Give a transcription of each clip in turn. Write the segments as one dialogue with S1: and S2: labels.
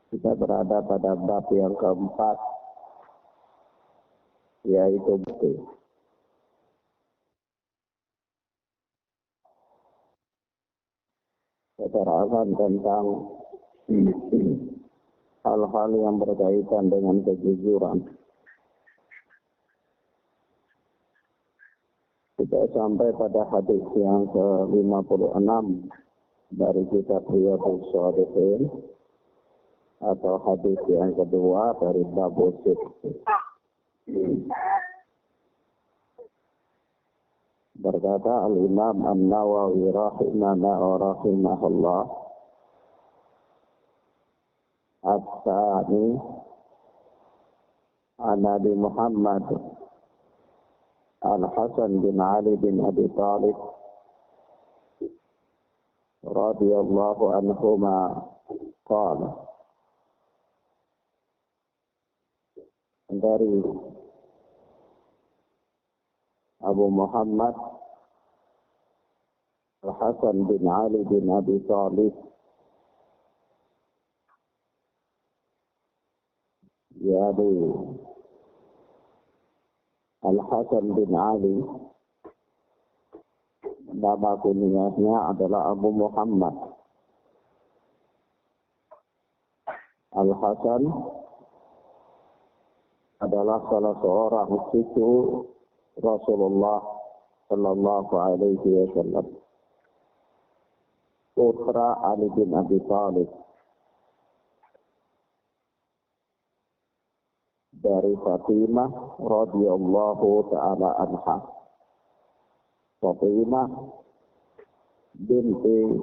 S1: Kita berada pada bab yang keempat, yaitu bukti. Keterangan tentang hal-hal yang berkaitan dengan kejujuran. Kita sampai pada hadis yang ke-56 dari kitab Riyadhus Shalihin, atau hadis yang kedua dari bab Sidq. Berkata Al-Imam An-Nawawi rahimahullah, At-Tsani an Nabi Muhammad Al-Hasan bin Ali bin Abi Thalib radhiyallahu anhuma qala, dari Abu Muhammad Al-Hasan bin Ali bin Abi Thalib, yaitu Al-Hasan bin Ali, nama kunyahnya adalah Abu Muhammad. Al-Hasan adalah salah seorang cucu Rasulullah sallallahu alaihi wasallam, putra Ali bin Abi Thalib dari Fatimah radhiyallahu taala anha. Fatimah binti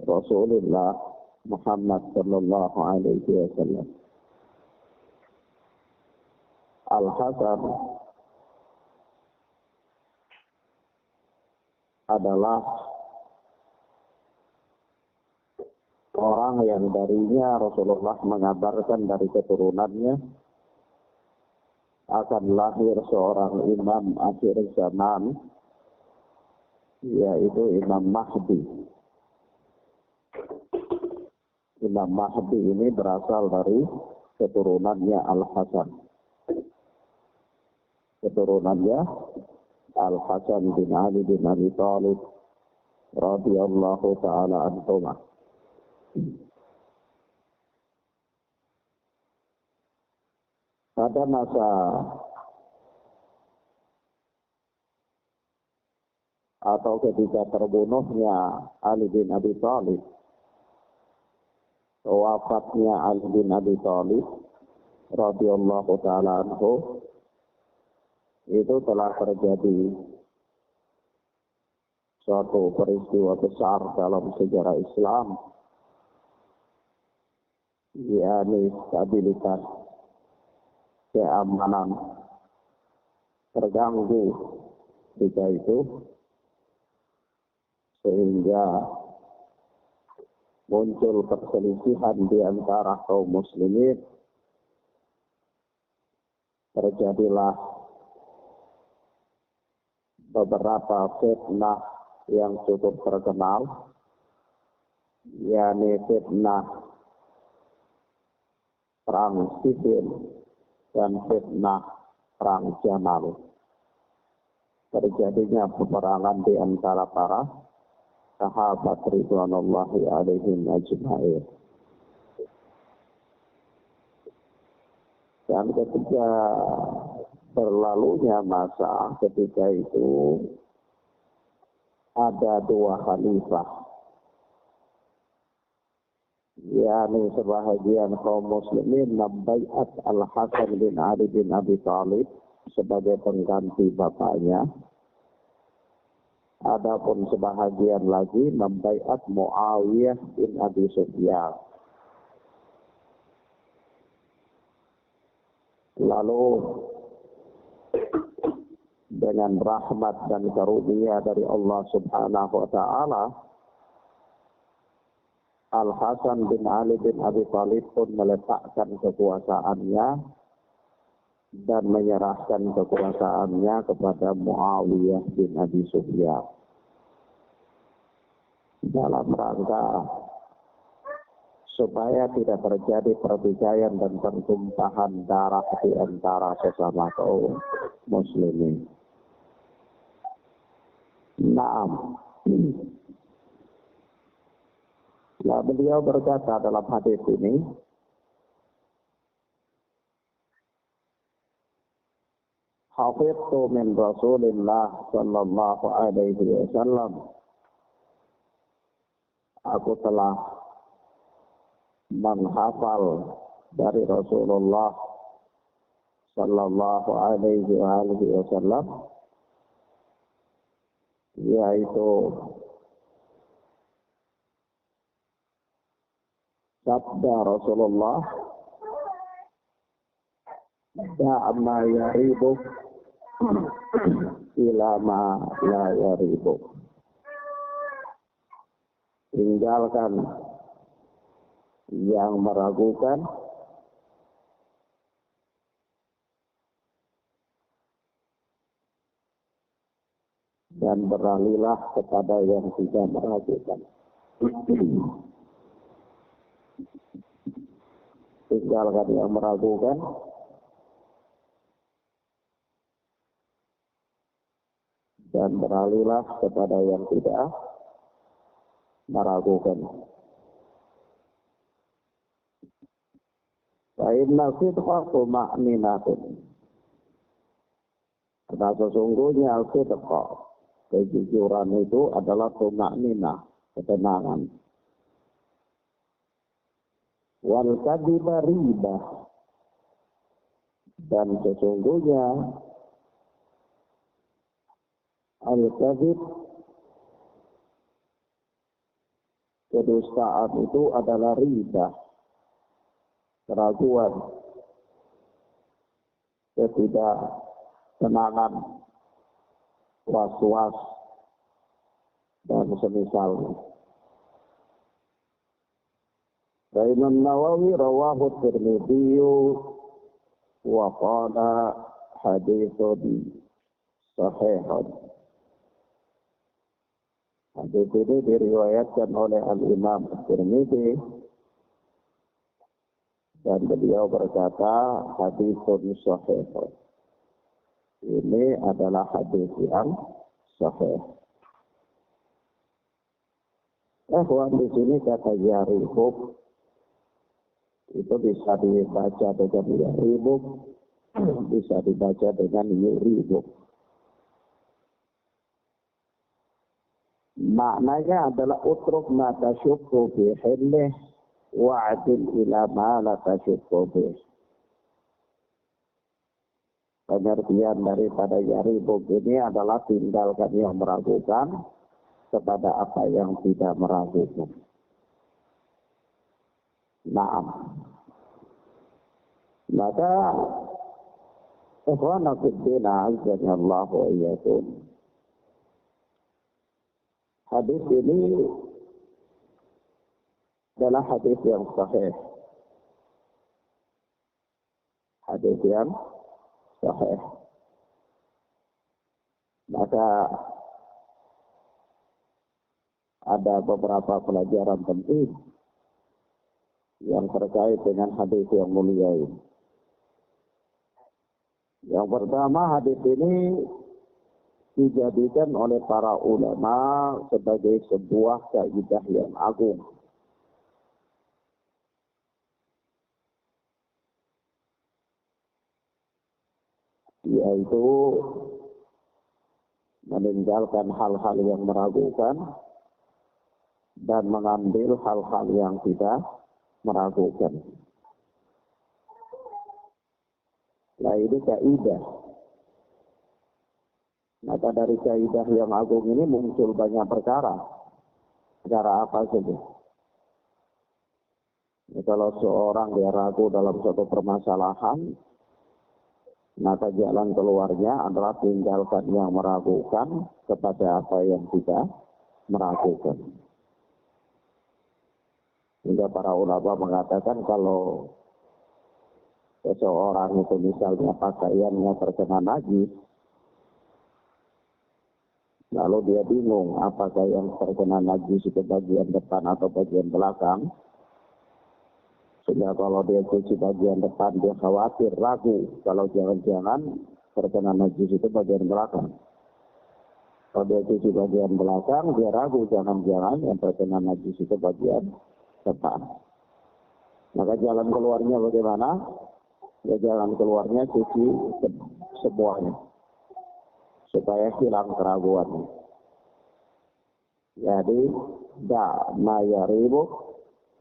S1: Rasulullah Muhammad sallallahu alaihi wasallam. Al-Hasan adalah orang yang darinya Rasulullah mengabarkan dari keturunannya akan lahir seorang imam akhir zaman, yaitu Imam Mahdi. Imam Mahdi ini berasal dari keturunannya Al-Hasan. Keturunannya Al-Hasan bin Ali bin Abi Thalib radhiyallahu taala anhuma. Pada masa atau ketika terbunuhnya Ali bin Abi Thalib, wafatnya Ali bin Abi Thalib radhiyallahu taala anhu, itu telah terjadi suatu peristiwa besar dalam sejarah Islam, yakni stabilitas keamanan terganggu ketika itu, sehingga muncul perselisihan di antara kaum muslimin. Terjadilah beberapa fitnah yang cukup terkenal, yakni fitnah perang Siffin dan fitnah perang Jamal. Terjadinya peperangan di antara para sahabat ridwanullahi alaihim ajma'in. Dan ketika berlalunya masa, ketika itu ada dua khalifah, yakni sebahagian kaum muslimin membaiat Al-Hasan bin Ali bin Abi Thalib sebagai pengganti bapaknya. Adapun sebahagian lagi membaiat Muawiyah bin Abi Sufyan. Lalu dengan rahmat dan karunia dari Allah Subhanahu wa taala, Al-Hasan bin Ali bin Abi Thalib pun meletakkan kekuasaannya dan menyerahkan kekuasaannya kepada Muawiyah bin Abi Sufyan dalam rangka supaya tidak terjadi pertikaian dan pertumpahan darah di antara sesama kaum muslimin. Naam. Nah, beliau berkata dalam hadis ini, hafidtu min Rasulillah sallallahu alaihi wasallam. Aku telah menghafal dari Rasulullah sallallahu alaihi wasallam, yaitu sabda Rasulullah, da'ma yaribuk ila ma la yaribuk. Tinggalkan yang meragukan dan beralihlah kepada yang tidak meragukan. Tinggalkan yang meragukan dan beralihlah kepada yang tidak meragukan. Fa inna sidqa tuma'ninatun. Karena sesungguhnya sidqa, kejujuran itu adalah tuma'ninah, ketenangan. Wal kadhiba ribah, dan sesungguhnya al-kadhib, kedustaan itu adalah ribah, keraguan, ketidaktenangan, was-was, dan semisalnya. Imam Nawawi rawahu Tirmidzi wa qala haditsun sahihun. Hadits ini diriwayatkan oleh Al-Imam Tirmidzi dan beliau berkata haditsun sahihun. Ini adalah hadis yang sahih. Di sini kata yaribuk itu bisa dibaca dengan yaribuk, bisa dibaca dengan yuribuk. Maknanya adalah utruk ma tasyukku fi hillih wa'adil ila ma la tasyukku fi. Pengertian daripada yaribuk ini adalah tinggalkan yang meragukan kepada apa yang tidak meragukan. Naam. Maka ikhwana fiddin a'azzani Allah wa iyyakum. Hadis ini adalah hadis yang sahih. Hadis yang sahih. Maka ada beberapa pelajaran penting yang terkait dengan hadis yang mulia ini. Yang pertama, hadis ini dijadikan oleh para ulama sebagai sebuah kaidah yang agung. Yaitu meninggalkan hal-hal yang meragukan dan mengambil hal-hal yang tidak meragukan. Nah, ini kaidah. Maka dari kaidah yang agung ini muncul banyak perkara. Perkara apa saja? Ya, kalau seorang dia ragu dalam suatu permasalahan, maka jalan keluarnya adalah tinggalkan yang meragukan kepada apa yang tidak meragukan. Hingga para ulama mengatakan kalau seseorang itu misalnya pakaiannya terkena najis, lalu dia bingung apakah yang terkena najis itu bagian depan atau bagian belakang, Sehingga kalau dia cuci bagian depan, dia khawatir, ragu. Kalau jangan-jangan terkena najis itu bagian belakang. Kalau dia cuci bagian belakang, dia ragu, jangan-jangan yang terkena najis itu bagian depan. Maka jalan keluarnya bagaimana? Ya jalan keluarnya cuci semuanya. Supaya hilang keraguannya. Jadi, ma yaribu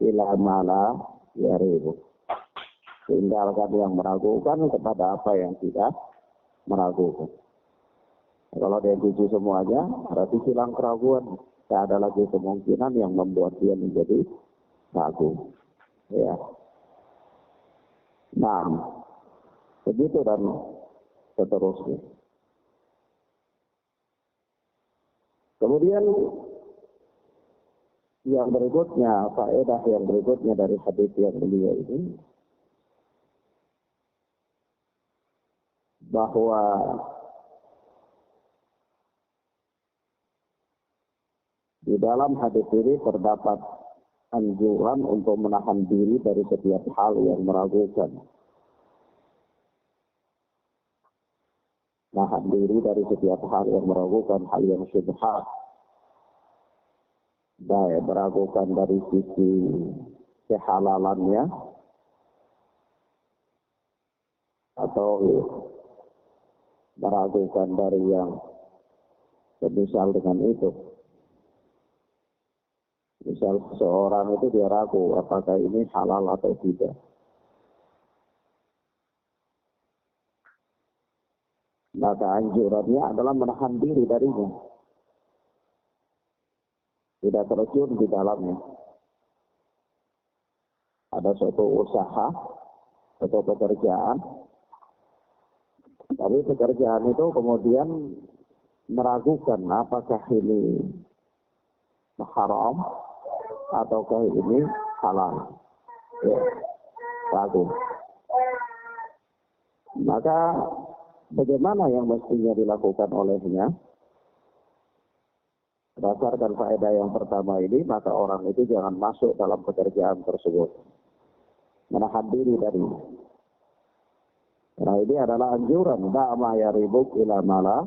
S1: ila mala yaribu. Tinggalkan yang meragukan kepada apa yang tidak meragukan. Kalau dia cuci semuanya, berarti hilang keraguan. Tidak ada lagi kemungkinan yang membuat dia menjadi ragu. Ya. Nah, begitu dan seterusnya. Kemudian yang berikutnya, faedah yang berikutnya dari hadis yang mulia ini, bahwa di dalam hadis ini terdapat anjuran untuk menahan diri dari setiap hal yang meragukan. Nahan diri dari setiap hal yang meragukan, hal yang syubhat. Baik meragukan dari sisi kehalalannya, atau meragukan dari yang semisal dengan itu. Misal seorang itu dia ragu apakah ini halal atau tidak. Maka anjurannya adalah menahan diri darinya. Tidak terjun di dalamnya. Ada suatu usaha atau pekerjaan. Tapi pekerjaan itu kemudian meragukan apakah ini haram ataukah ini halal. Ya, ragu. Maka bagaimana yang mestinya dilakukan olehnya? Berdasarkan faedah yang pertama ini, maka orang itu jangan masuk dalam pekerjaan tersebut. Menahan diri dari. Nah ini adalah anjuran. Da'ma yaribuk ila mala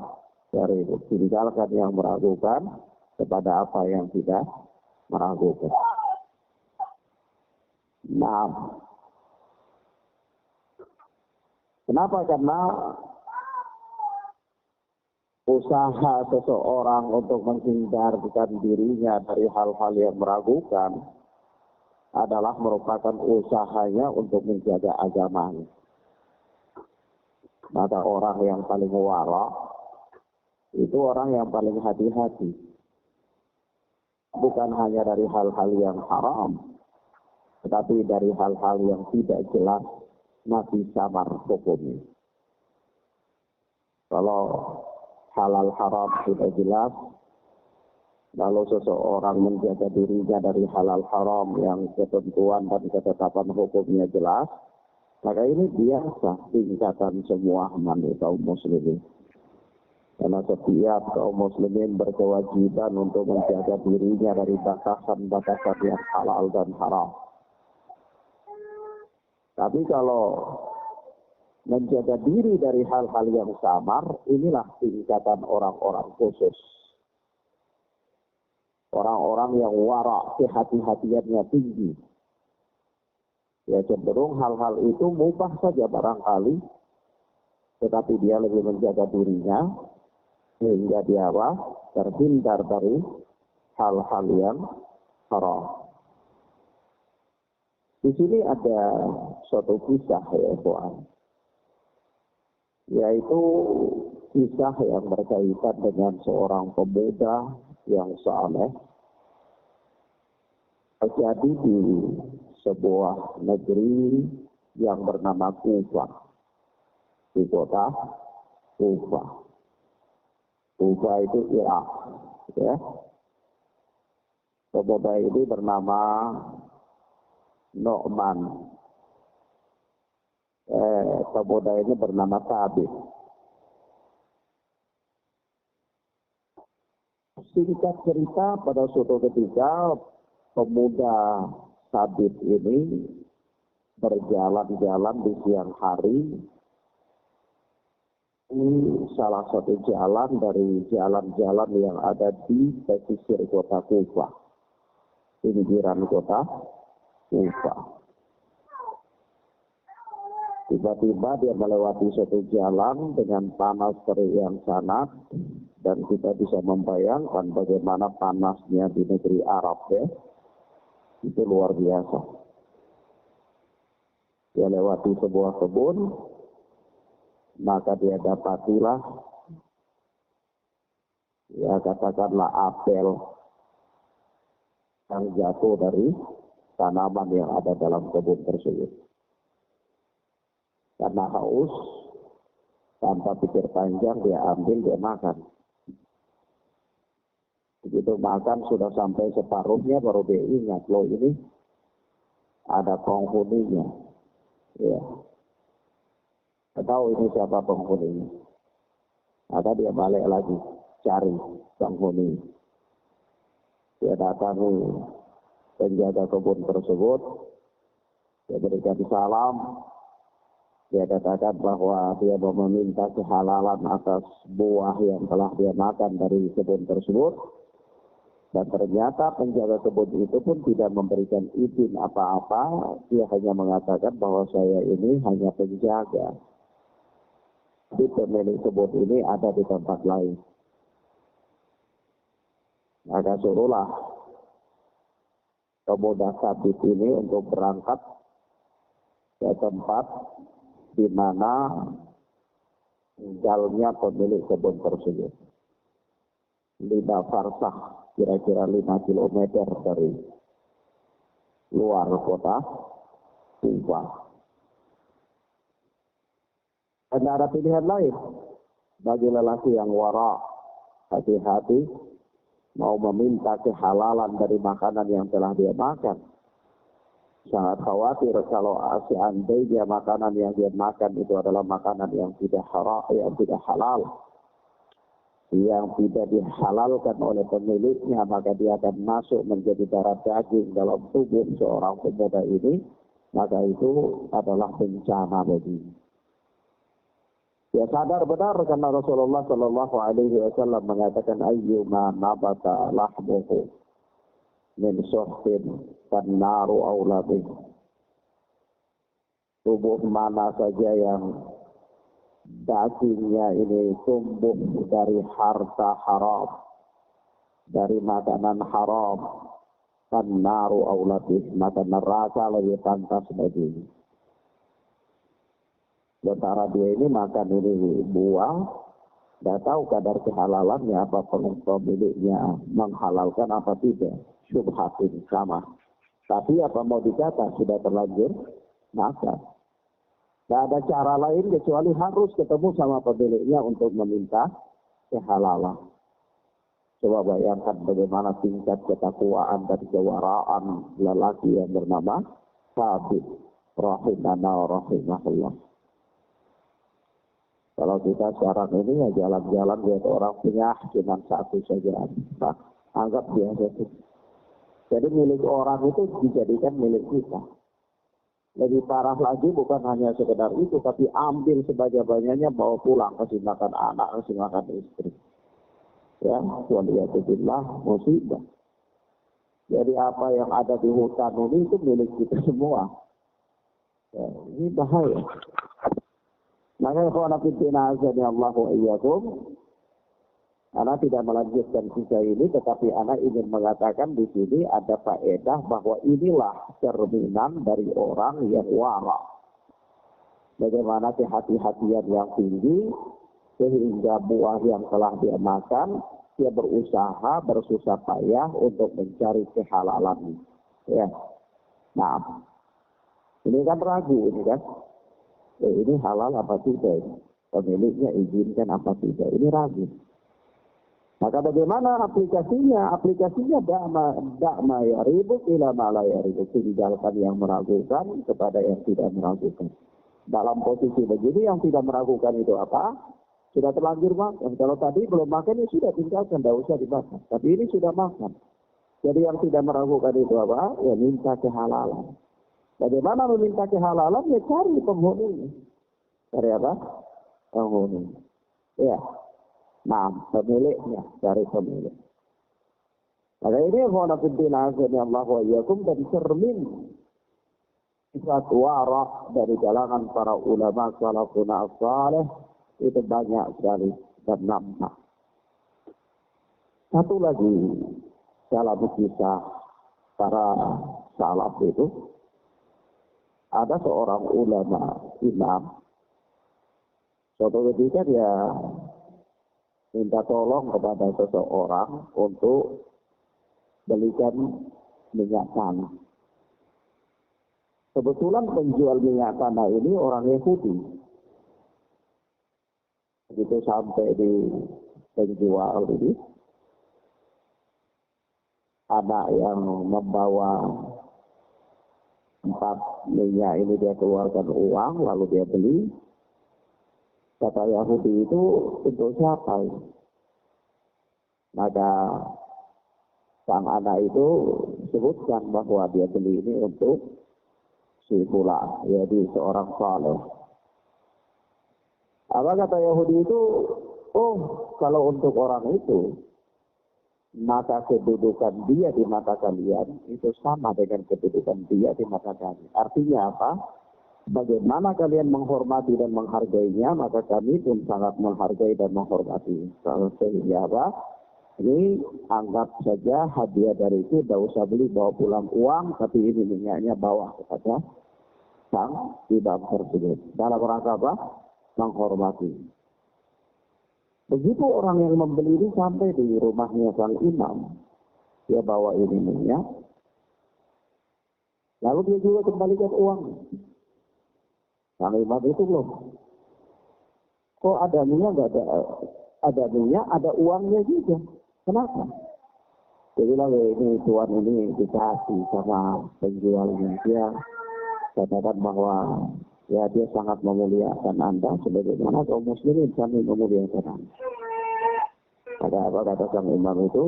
S1: yaribuk. Tinggalkan yang meragukan kepada apa yang tidak meragukan. Nah, kenapa? Karena usaha seseorang untuk menghindarkan dirinya dari hal-hal yang meragukan adalah merupakan usahanya untuk menjaga agamanya. Maka orang yang paling wara itu orang yang paling hati-hati. Bukan hanya dari hal-hal yang haram, tetapi dari hal-hal yang tidak jelas masih samar hukumnya. Kalau halal haram sudah jelas, lalu seseorang menjaga dirinya dari halal haram yang ketentuan dan ketetapan hukumnya jelas, maka ini biasa tingkatan semua manusia kaum muslimin. Karena setiap kaum muslimin berkewajiban untuk menjaga dirinya dari batasan-batasan yang halal dan haram. Tapi kalau menjaga diri dari hal-hal yang samar, inilah tingkatan orang-orang khusus. Orang-orang yang wara, kehati-hatiannya tinggi. Ya cenderung hal-hal itu mubah saja barangkali, tetapi dia lebih menjaga dirinya, sehingga dia terhindar dari hal-hal yang haram. Di sini ada suatu kisah ya Tuhan. Yaitu kisah yang berkaitan dengan seorang pemuda yang saleh terjadi di sebuah negeri yang bernama Kufah, di kota Kufah. Kufah itu Irak, ya. Pemuda ini bernama Nu'man. Pemuda ini bernama Thabit. Singkat cerita, pada suatu ketika pemuda Thabit ini berjalan-jalan di siang hari di salah satu jalan dari jalan-jalan yang ada di pesisir kota Kufah, pinggiran kota Kufah. Tiba-tiba dia melewati suatu jalan dengan panas terik yang sangat, dan kita bisa membayangkan bagaimana panasnya di negeri Arab ya. Itu luar biasa. Dia lewati sebuah kebun, maka dia dapatilah, ya katakanlah apel yang jatuh dari tanaman yang ada dalam kebun tersebut. Karena haus, tanpa pikir panjang dia ambil, dia makan. Begitu makan sudah sampai separuhnya baru dia ingat, loh ini ada penghuninya. Ya. Tahu ini siapa penghuninya. Maka dia balik lagi cari penghuni. Dia datangi penjaga kebun tersebut. Dia berikan salam. Dia katakan bahwa dia meminta kehalalan atas buah yang telah dia makan dari kebun tersebut. Dan ternyata penjaga kebun itu pun tidak memberikan izin apa-apa. Dia hanya mengatakan bahwa saya ini hanya penjaga. Di pemilik kebun ini ada di tempat lain. Maka suruhlah pemuda sabit ini untuk berangkat ke tempat di mana tinggalnya pemilik kebun tersebut. 5 farsah, kira-kira 5 kilometer dari luar kota Kufah. Dan ada pilihan lain bagi lelaki yang wara, hati-hati mau meminta kehalalan dari makanan yang telah dia makan. Sangat khawatir kalau seandainya makanan yang dia makan itu adalah makanan yang tidak haram, yang tidak halal, yang tidak dihalalkan oleh pemiliknya, maka dia akan masuk menjadi darah daging dalam tubuh seorang pemuda ini, maka itu adalah bencana baginya. Dia sadar benar karena Rasulullah Shallallahu Alaihi Wasallam mengatakan ayyuma nabata lahmuhu min suhtin fannaru aulabih. Tubuh mana saja yang dagingnya ini tumbuh dari harta haram, dari makanan haram, fannaru aulabih, maka neraka lebih pantas baginya. Sementara dia ini makan ini buah, tidak tahu kadar kehalalannya, apa pemiliknya menghalalkan apa tidak. Syubhatin sama. Tapi apa mau dikata, sudah terlanjur makan. Tidak ada cara lain kecuali harus ketemu sama pemiliknya untuk meminta kehalalan. Coba bayangkan bagaimana tingkat ketakwaan dan kewaraan lelaki yang bernama Sabit rahimana rahimahullah. Kalau kita sekarang ini ya jalan-jalan lihat orang punya cuma satu saja, nah, anggap biasa sih. Jadi milik orang itu dijadikan milik kita. Lebih parah lagi bukan hanya sekedar itu, tapi ambil sebanyak-banyaknya bawa pulang, kasih makan anak, kasih makan istri. Ya, waliyadzubillah, musibah. Jadi apa yang ada di hutan ini itu milik kita semua. Ya, ini bahaya. Maka ikhwan fillah azza Allahu iyyakum, ana tidak melanjutkan kisah ini, tetapi ana ingin mengatakan di sini ada faedah bahwa inilah cerminan dari orang yang wara. Bagaimana kehati-hatian yang tinggi sehingga buah yang telah dia makan dia berusaha bersusah payah untuk mencari kehalalan. Ya. Nah, ini kan ragu ini kan. Ini halal apa tidak? Pemiliknya izinkan apa tidak? Ini ragu. Maka bagaimana aplikasinya? Aplikasinya da'ma ya ribuk ila ma la ya ribuk. Tinggalkan yang meragukan kepada yang tidak meragukan. Dalam posisi begini yang tidak meragukan itu apa? Sudah terlanjur makan. Kalau tadi belum makan ya sudah tinggalkan, tidak usah dimakan. Tapi ini sudah makan. Jadi yang tidak meragukan itu apa? Ya minta kehalalan. Bagaimana meminta kehalalan? Ya cari penghuninya. Cari apa? Penghuni. Ya. Nah, pemiliknya. Cari pemilik. Maka ini khawanafiddin azani Allah wa iyyakum dan cermin sifat wara dari kalangan para ulama salafun as-salih itu banyak sekali dan nampak. Satu lagi dalam kisah para salaf itu ada seorang ulama imam. Suatu ketika dia minta tolong kepada seseorang untuk belikan minyak tanah. Kebetulan penjual minyak tanah ini orang Yahudi. Begitu sampai di penjual ini, anak yang membawa 4 minyak ini dia keluarkan uang, lalu dia beli. Kata Yahudi itu untuk siapa? Maka sang anak itu sebutkan bahwa dia beli ini untuk si pula, yaitu seorang saleh. Apa kata Yahudi itu? Oh, kalau untuk orang itu, maka kedudukan dia di mata kalian itu sama dengan kedudukan dia di mata kami. Artinya apa? Bagaimana kalian menghormati dan menghargainya, maka kami pun sangat menghargai dan menghormati. Sehingga apa? Ini anggap saja hadiah dari itu, tidak usah beli, bawa pulang uang, tapi ini minyaknya bawa kepada sang imam tersebut. Dalam rangka apa? Menghormati. Begitu orang yang membeli ini sampai di rumahnya sang imam, dia bawa ini minyak, lalu dia juga kembalikan uang. Sang imam itu loh, kok ada minyak, nggak ada minyak, ada uangnya juga. Kenapa? Dia bilang, ini tuan ini dikasih sama penjualnya. Dia katakan bahwa ya dia sangat memuliakan Anda sebagaimana kaum muslimin kami memuliakan Anda. Ada apa kata sang imam itu?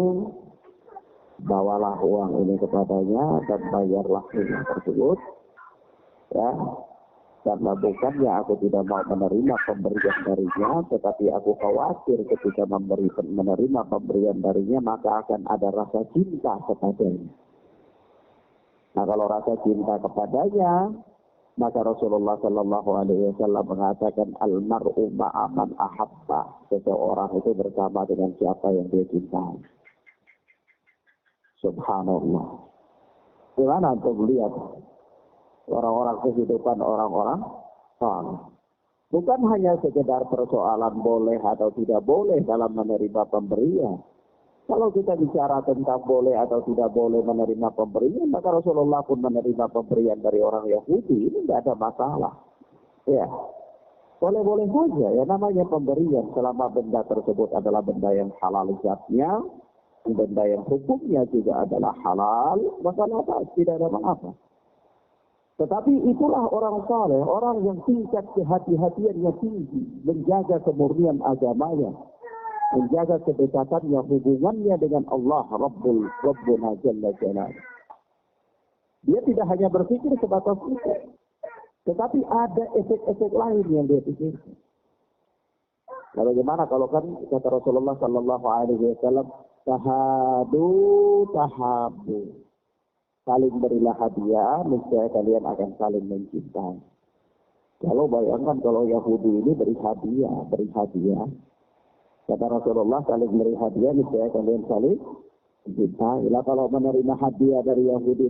S1: Bawalah uang ini kepadanya dan bayarlah minyak tersebut. Ya. Karena bukannya aku tidak mau menerima pemberian darinya, tetapi aku khawatir ketika menerima pemberian darinya, maka akan ada rasa cinta kepadanya. Nah, kalau rasa cinta kepadanya, maka Rasulullah Shallallahu Alaihi Wasallam mengatakan almar'u ma'aman ahabba, seseorang itu bersama dengan siapa yang dia cintai. Subhanallah. Gimana untuk lihat orang-orang kehidupan orang-orang saleh. Bukan hanya sekedar persoalan boleh atau tidak boleh dalam menerima pemberian. Kalau kita bicara tentang boleh atau tidak boleh menerima pemberian, maka Rasulullah pun menerima pemberian dari orang Yahudi. Ini tidak ada masalah. Ya, boleh-boleh saja. Ya, namanya pemberian selama benda tersebut adalah benda yang halal zatnya, benda yang hukumnya juga adalah halal, maka tidak ada apa-apa. Tetapi itulah orang saleh, orang yang tingkat kehati-hatiannya tinggi, menjaga kemurnian agamanya, menjaga kedekatannya, hubungannya dengan Allah Rabbuna Jalla Jalaluhu. Dia tidak hanya berpikir sebatas itu, tetapi ada efek-efek lain yang dia pikirkan. Nah, bagaimana kalau kan kata Rasulullah Sallallahu Alaihi Wasallam, tahabu. Saling berilah hadiah, niscaya kalian akan saling mencintai. Kalau bayangkan kalau Yahudi ini beri hadiah. Kata Rasulullah, saling beri hadiah, niscaya kalian saling mencintai. Lah kalau menerima hadiah dari Yahudi,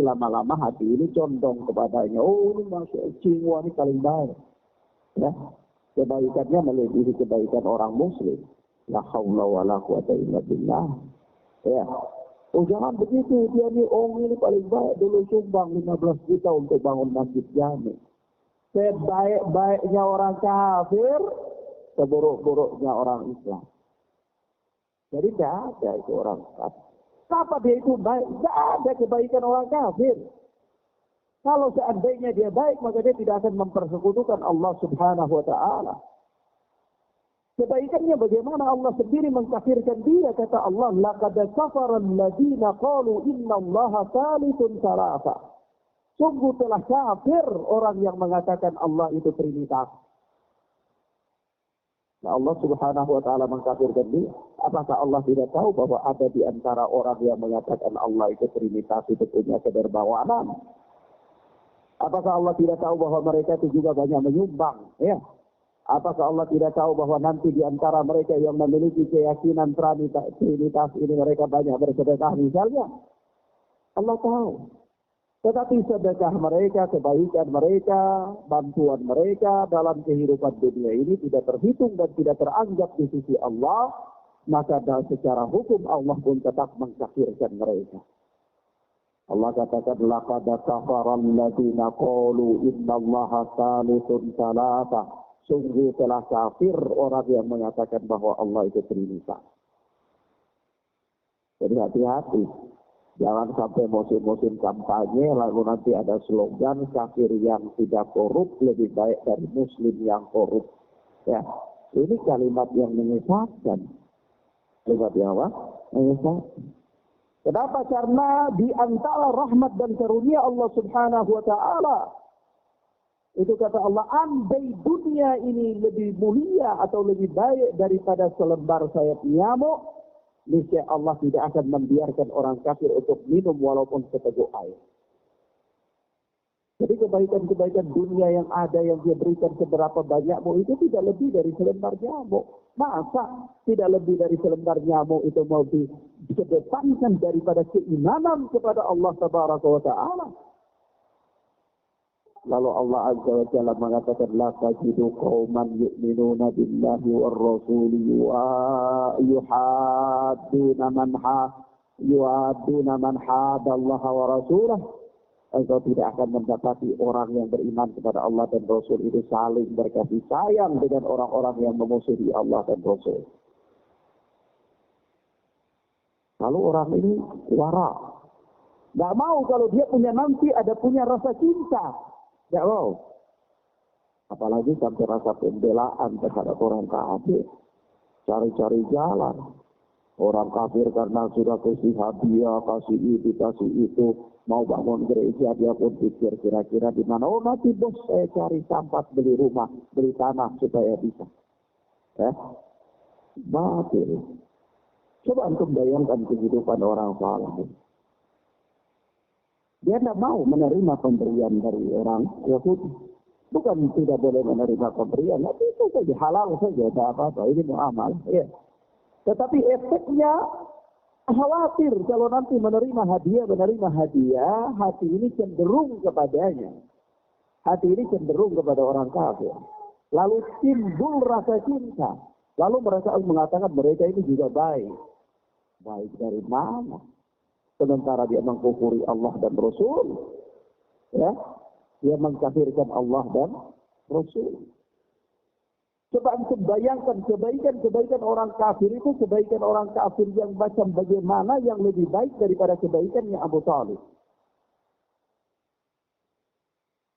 S1: lama-lama hati ini condong kepadanya. Oh, ini masuk jiwa ini paling baik. Ya, kebaikannya melebihi kebaikan orang Muslim. La haula wa la quwata illa billah. Ya. Oh jangan begitu, dia ini ini paling baik, dulu sumbang 15 juta untuk bangun masjid jami. Sebaik-baiknya orang kafir, seburuk-buruknya orang Islam. Jadi tidak ada itu orang kafir. Kenapa dia itu baik? Tidak ada kebaikan orang kafir. Kalau seandainya dia baik, maka dia tidak akan mempersekutukan Allah Subhanahu wa Ta'ala. Kebaikannya bagaimana Allah sendiri mengkafirkan dia, kata Allah, laqad kafara alladziina qalu innallaha thalithun thalatha. Sungguh telah kafir orang yang mengatakan Allah itu Trinitas. Nah, Allah Subhanahu wa taala mengkafirkan dia. Apakah Allah tidak tahu bahwa ada di antara orang yang mengatakan Allah itu Trinitas itu punya kedermawanan? Apakah Allah tidak tahu bahwa mereka itu juga banyak menyumbang? Ya. Apakah Allah tidak tahu bahwa nanti di antara mereka yang memiliki keyakinan Trinitas ini mereka banyak bersedekah misalnya? Allah tahu. Tetapi sedekah mereka, kebaikan mereka, bantuan mereka dalam kehidupan dunia ini tidak terhitung dan tidak teranggap di sisi Allah, maka secara hukum Allah pun tetap mengkafirkan mereka. Allah katakan, laqad kafara alladziina qalu innallaha tsalitsun tsalatsa. Sungguh telah kafir orang yang mengatakan bahwa Allah itu Trinitas. Jadi hati-hati. Jangan sampai musim-musim kampanye lalu nanti ada slogan kafir yang tidak korup lebih baik dari muslim yang korup. Ya, ini kalimat yang menyesatkan. Kalimat yang apa? Menyesatkan. Kenapa? Karena di antara rahmat dan karunia Allah Subhanahu wa taala, itu kata Allah, andai dunia ini lebih mulia atau lebih baik daripada selembar sayap nyamuk, niscaya Allah tidak akan membiarkan orang kafir untuk minum walaupun seteguk air. Jadi kebaikan-kebaikan dunia yang ada yang dia berikan seberapa banyakmu itu tidak lebih dari selembar nyamuk. Masa tidak lebih dari selembar nyamuk itu mau dikedepankan daripada keimanan kepada Allah Tabaraka wa Ta'ala? Lalu Allah Azza wa Jalla mengatakan, la tajidu qauman yu'minuna billahi war rasuli wa yuhadduna man hada Allah wa rasulah. Engkau tidak akan mendapati orang yang beriman kepada Allah dan Rasul itu saling berkasih sayang dengan orang-orang yang memusuhi Allah dan Rasul. Lalu orang ini wara. Gak mau kalau dia punya nanti ada punya rasa cinta. Gak mau. Apalagi sampai rasa pembelaan terhadap orang kafir. Cari-cari jalan. Orang kafir karena sudah kasih hadiah, kasih itu, mau bangun gereja, dia pun pikir kira-kira di mana. Oh nanti bos saya cari tempat, beli rumah, beli tanah supaya bisa. Batil. Coba antum bayangkan kehidupan orang saleh. Dia tidak mau menerima pemberian dari orang Yahudi. Bukan tidak boleh menerima pemberian, tapi itu saja halal saja, tidak apa-apa. Ini muamalah. Ya. Tetapi efeknya khawatir kalau nanti menerima hadiah, hati ini cenderung kepadanya. Hati ini cenderung kepada orang kafir. Lalu timbul rasa cinta. Lalu mereka mengatakan mereka ini juga baik. Baik dari mana? Sementara dia mengkufuri Allah dan Rasul. Ya, dia mengkafirkan Allah dan Rasul. Coba antum bayangkan kebaikan orang kafir itu, kebaikan orang kafir yang macam bagaimana yang lebih baik daripada kebaikannya Abu Talib.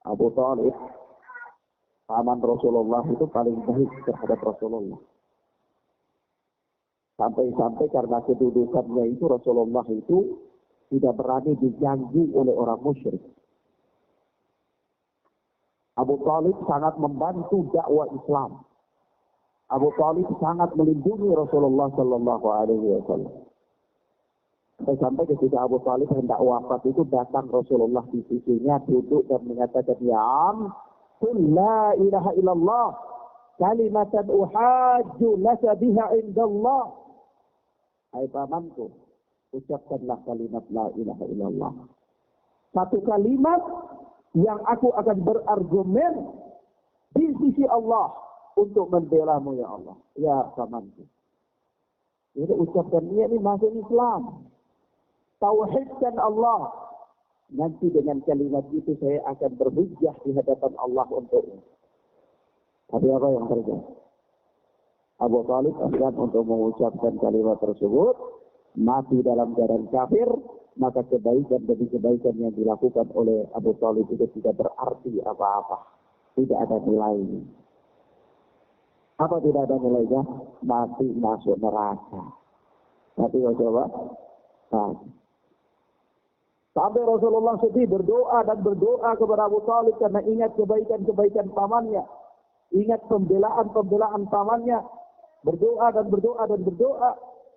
S1: Abu Talib, paman Rasulullah itu paling baik terhadap Rasulullah. Sampai-sampai karena kedudukannya itu Rasulullah itu tidak berani diganggu oleh orang musyrik. Abu Talib sangat membantu dakwah Islam. Abu Talib sangat melindungi Rasulullah Sallallahu Alaihi Wasallam. Sampai ketika Abu Talib hendak wafat itu datang Rasulullah di sisinya duduk dan mengatakan, ya am, qul la ilaha illallah, kalimatan uhajju laka biha indallah. Hai pamanku, ucapkanlah kalimat la ilaha illallah. Satu kalimat yang aku akan berargumen di sisi Allah untuk membela-Mu ya Allah. Ya pamanku. Ini ucapkan ini masuk Islam. Tauhidkan Allah. Nanti dengan kalimat itu saya akan berhujjah di hadapan Allah untukmu. Tapi apa yang terjadi? Abu Talib enggan untuk mengucapkan kalimat tersebut, mati dalam keadaan kafir, maka kebaikan demi kebaikan yang dilakukan oleh Abu Talib itu tidak berarti apa-apa. Tidak ada nilainya. Apa tidak ada nilainya? Mati masuk neraka. Mati coba? Nah. Sampai Rasulullah sedih berdoa dan berdoa kepada Abu Talib karena ingat kebaikan-kebaikan pamannya. Ingat pembelaan-pembelaan pamannya. Berdoa dan berdoa dan berdoa.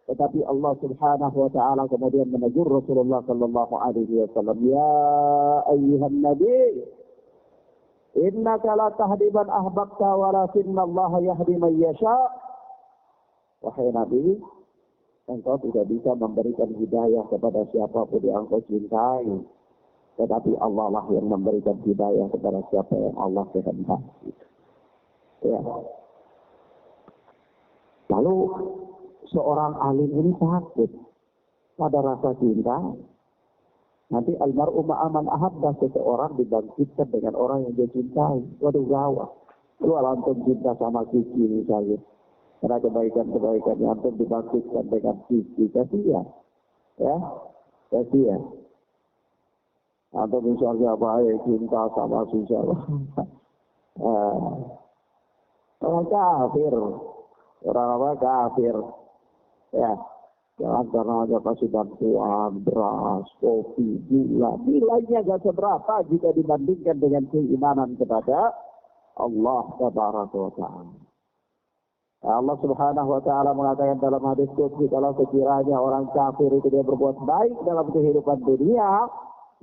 S1: Tetapi Allah Subhanahu wa taala kemudian menegur Rasulullah sallallahu alaihi wasallam, "Ya ayyuhan nabi, innaka la tahdi man ahbabta walakinna Allah yahdi man yasha." Wahai Nabi, engkau tidak bisa memberikan hidayah kepada siapapun yang engkau cintai. Tetapi Allah lah yang memberikan hidayah kepada siapa yang Allah kehendaki. Ya. Lalu seorang alim ini takut pada rasa cinta. Nanti almar'u ma'aman ahabba, seseorang dibangkitkan dengan orang yang dia cintai. Waduh gawat. Lu antum cinta sama Kiki misalnya. Karena kebaikan-kebaikan yang antum dibangkitkan dengan Kiki. Kasihan. Ya. Kasihan. Antum misalnya baik cinta sama siapa. Orang kafir. Orang apa? Kafir. Ya. Jangan karena ada kasih bantuan, beras, kopi, gula. Nilainya gak seberapa jika dibandingkan dengan keimanan kepada Allah Tabaraka wa Ta'ala. Allah Subhanahu wa Ta'ala mengatakan dalam hadis qudsi, kalau sekiranya orang kafir itu dia berbuat baik dalam kehidupan dunia,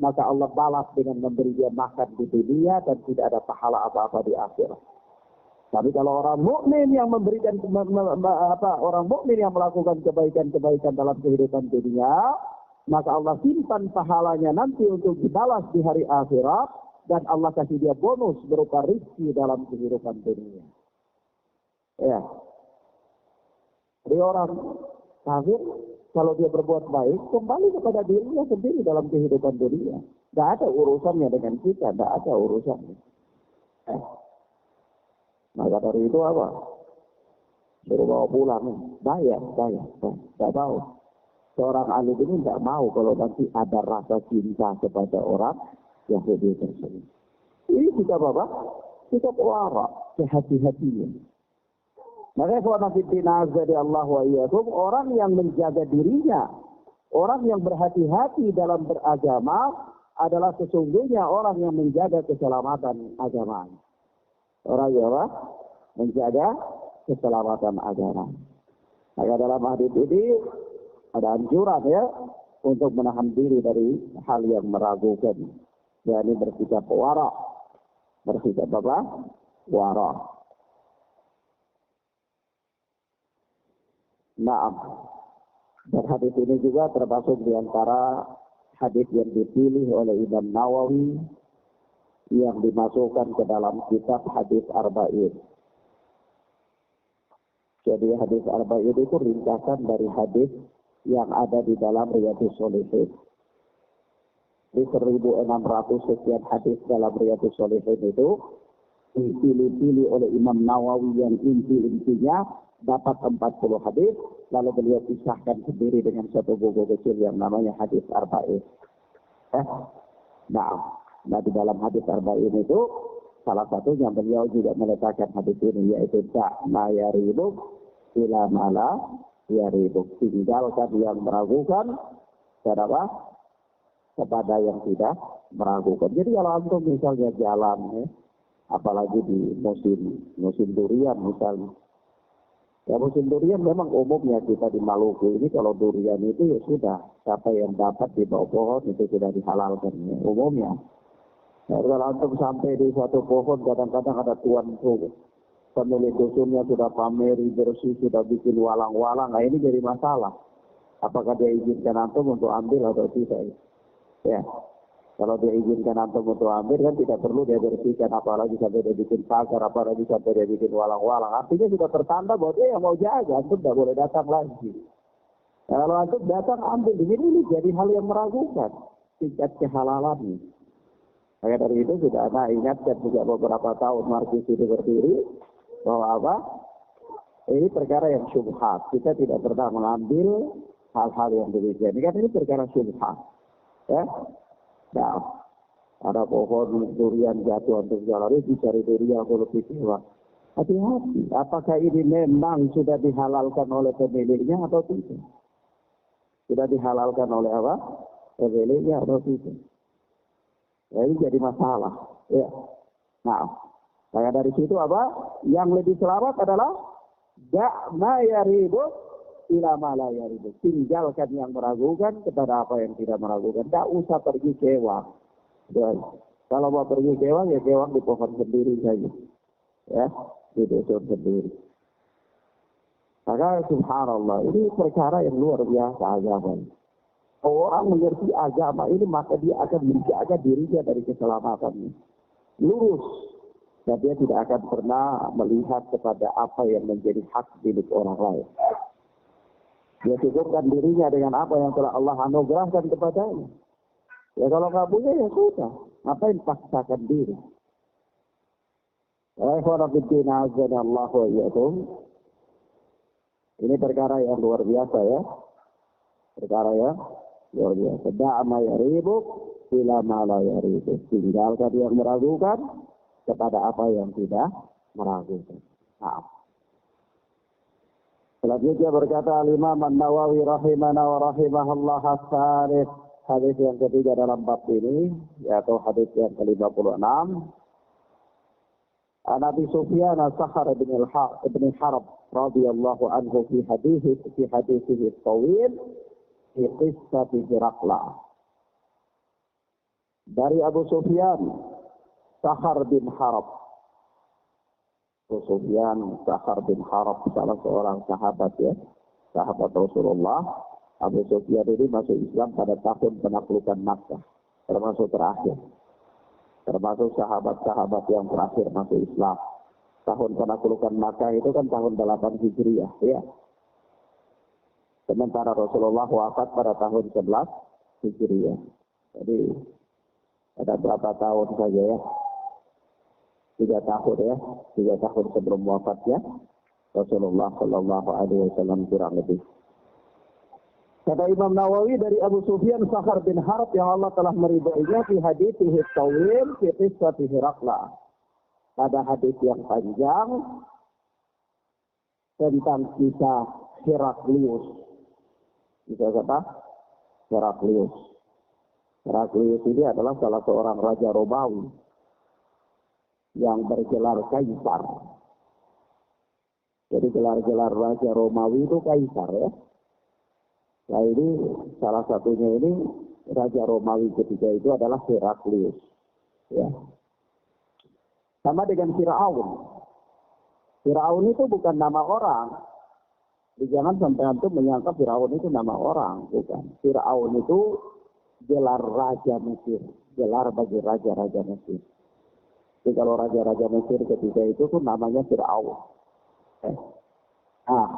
S1: maka Allah balas dengan memberi dia makan di dunia dan tidak ada pahala apa-apa di akhirat. Tapi kalau orang mukmin yang memberikan orang mukmin yang melakukan kebaikan-kebaikan dalam kehidupan dunia, maka Allah simpan pahalanya nanti untuk dibalas di hari akhirat dan Allah kasih dia bonus berupa rezeki dalam kehidupan dunia. Ya. Jadi orang kafir kalau dia berbuat baik kembali kepada dirinya sendiri dalam kehidupan dunia. Tidak ada urusannya dengan kita, tidak ada urusannya. Maka dari itu apa? Suruh bawa pulang, bayar. Tidak tahu. Seorang alim ini tidak mau kalau nanti ada rasa cinta kepada orang yang lebih tersebut. Ini sikap apa? Sikap wara, kehati-hatian. Maka kalau nanti dinazari Allah wa iyyakum, orang yang menjaga dirinya, orang yang berhati-hati dalam beragama adalah sesungguhnya orang yang menjaga keselamatan agamanya. Orang yang menjaga keselamatan agama. Maka dalam hadis ini ada anjuran ya untuk menahan diri dari hal yang meragukan. yakni bersikap wara. Bersikap apa? Wara. Naam. Dan hadis ini juga termasuk di antara hadis yang dipilih oleh Imam Nawawi yang dimasukkan ke dalam kitab hadis Arba'in. Jadi hadis Arba'in itu ringkasan dari hadis yang ada di dalam Riyadhus Shalihin. Di 1600 sekian hadis dalam Riyadhus Shalihin itu dipilih-pilih oleh Imam Nawawi yang inti-intinya dapat 40 hadis, lalu beliau pisahkan sendiri dengan satu buku kecil yang namanya hadis Arba'in. Nah, di dalam hadis Arba'in itu salah satunya beliau juga meletakkan hadis ini, yaitu ma yaribuk ila mala yaribuk, tinggalkan yang meragukan kepada yang tidak meragukan. Jadi kalau antum misalnya jalan, apalagi di musim durian misalnya. Ya musim durian memang umumnya kita di Maluku ini kalau durian itu ya sudah, siapa yang dapat di bawah pohon itu sudah dihalalkan ya, umumnya. Nah, kalau antum sampai di suatu pohon kadang-kadang ada tuan pemilik dusunnya sudah pameri bersih, sudah bikin walang-walang. Nah ini jadi masalah. Apakah dia izinkan antum untuk ambil atau tidak? Ya. Kalau dia izinkan antum untuk ambil kan tidak perlu dia bersihkan, apalagi sampai dia bikin pagar, apalagi sampai dia bikin walang-walang. Artinya sudah tertanda bahwa dia yang mau jaga, antum tidak boleh datang lagi. Nah, kalau antum datang ambil di sini ini jadi hal yang meragukan tingkat kehalalannya. Maka dari itu sudah Anda ingatkan juga beberapa tahun markis itu berdiri bahwa apa? Ini perkara yang syubhat. Kita tidak pernah mengambil hal-hal yang demikian. Ini kan ini perkara syubhat. Ya. Nah, ada pohon durian jatuh untuk jalan itu dicari durian kalau kecewa. Hati-hati. Apakah ini memang sudah dihalalkan oleh pemiliknya atau tidak? Sudah dihalalkan oleh apa? Revelenya atau tidak. Ya, ini jadi masalah. Ya. Nah, maka dari situ apa? Yang lebih selamat adalah da'ma yaribu ila ma la yaribu. Tinggalkan yang meragukan kepada apa yang tidak meragukan. Tidak usah pergi kewang. Ya. Kalau mau pergi kewang, ya kewang di pohon sendiri saja. Ya, di dusun sendiri. Maka subhanallah, ini perkara yang luar biasa agama. Orang mengerti agama ini, maka dia akan menjaga dirinya dari keselamatan. Lurus. Dan dia tidak akan pernah melihat kepada apa yang menjadi hak milik orang lain. Dia cukupkan dirinya dengan apa yang telah Allah anugerahkan kepadanya. Ya kalau nggak punya, ya sudah. Ngapain paksakan diri? Ini perkara yang luar biasa ya. Perkara yang luar biasa. Da'ma yaribuk ila ma la yaribuk. Tinggalkan yang meragukan kepada apa yang tidak meragukan. Nah. Selanjutnya berkata Imam An-Nawawi rahimana wa rahimahullah as-salih. Hadis yang ketiga dalam bab ini, yaitu hadis yang ke-56. An Abi Sufyan Sakhar ibn Harb radhiyallahu anhu fi hadithihi at-tawil fi qissati Hiraqla. Dari Abu Sufyan Sakhar bin Harb. Abu Sufyan Sakhar bin Harb salah seorang sahabat ya, sahabat Rasulullah. Abu Sufyan ini masuk Islam pada tahun penaklukan Makkah, termasuk terakhir. Termasuk sahabat-sahabat yang terakhir masuk Islam. Tahun penaklukan Makkah itu kan tahun 8 Hijriah, ya. Sementara Rasulullah wafat pada tahun 11 Hijriah. Jadi ada berapa tahun saja ya? 3 tahun ya. 3 tahun sebelum wafatnya Rasulullah Shallallahu Alaihi Wasallam kurang lebih. Kata Imam Nawawi dari Abu Sufyan Sakhar bin Harb yang Allah telah meridainya fi hadithihi tawil fi qissati Hiraqla. Pada hadis yang panjang tentang kisah Heraklius. Kisah apa? Heraklius. Heraklius ini adalah salah seorang raja Romawi yang bergelar kaisar. Jadi gelar-gelar raja Romawi itu kaisar ya. Nah ini salah satunya ini raja Romawi ketiga itu adalah Heraklius. Ya. Sama dengan Fir'aun. Fir'aun itu bukan nama orang. Jangan sampai antum menyangka Fir'aun itu nama orang, bukan. Fir'aun itu gelar raja Mesir, gelar bagi raja-raja Mesir. Jadi kalau raja-raja Mesir ketiga itu tuh namanya Fir'aun. Nah,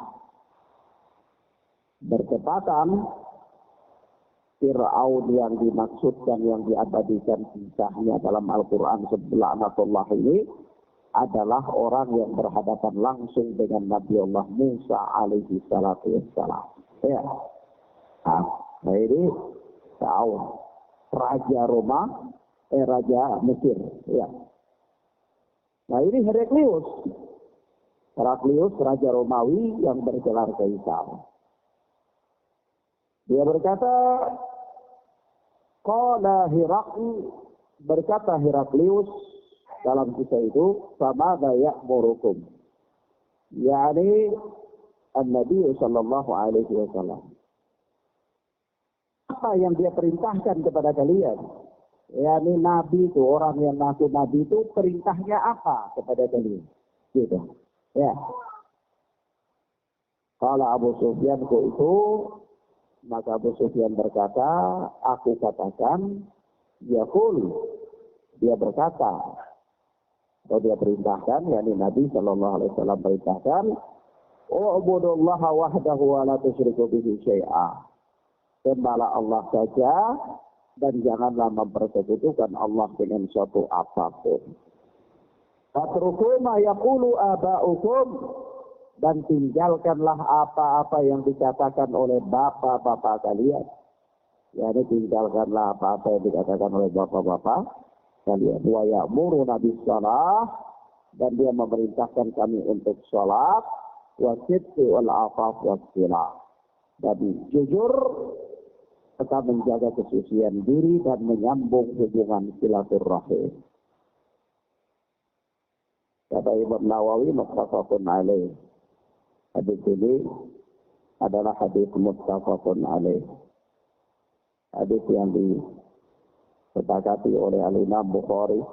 S1: bertepatan Fir'aun yang dimaksudkan, yang diabadikan kisahnya dalam Al-Quran sebelah Anatullah ini adalah orang yang berhadapan langsung dengan Nabi Allah Musa alaihi salatu wassalam. Ya. Nah ini Fir'aun, raja Roma, raja Mesir. Ya. Nah ini Heraklius. Heraklius, raja Romawi yang bergelar kaisar. Dia berkata, qala Herakli, berkata Heraklius dalam kisah itu, famada ya'murukum. Yani An-Nabi sallallahu alaihi wasallam. Apa yang dia perintahkan kepada kalian? Yani Nabi itu, orang yang ngaku Nabi itu perintahnya apa kepada kalian? Gitu. Ya. Kalau Abu Sufyan itu, maka Abu Sufyan berkata, aku katakan, dia berkata, atau dia perintahkan, yakni Nabi Shallallahu Alaihi Wasallam perintahkan, u'budullaha wahdahu wa la tusyriku bihi syai'a. Sembahlah Allah saja dan janganlah mempersekutukan Allah dengan suatu apapun. Fatruku ma yaqulu aba'ukum, dan tinggalkanlah apa-apa yang dikatakan oleh bapak-bapak kalian. Yani tinggalkanlah apa-apa yang dikatakan oleh bapak-bapak kalian. Wa ya'muruna bis-shalah, dan dia memerintahkan kami untuk salat, wa sidqi wal afaf was silah. Dan jujur tetap menjaga kesucian diri dan menyambung hubungan silaturahim. Kata Imam Nawawi, muttafaqun alaih. Hadis ini adalah hadis muttafaqun alaih. Hadis yang disepakati oleh Al-Imam Bukhari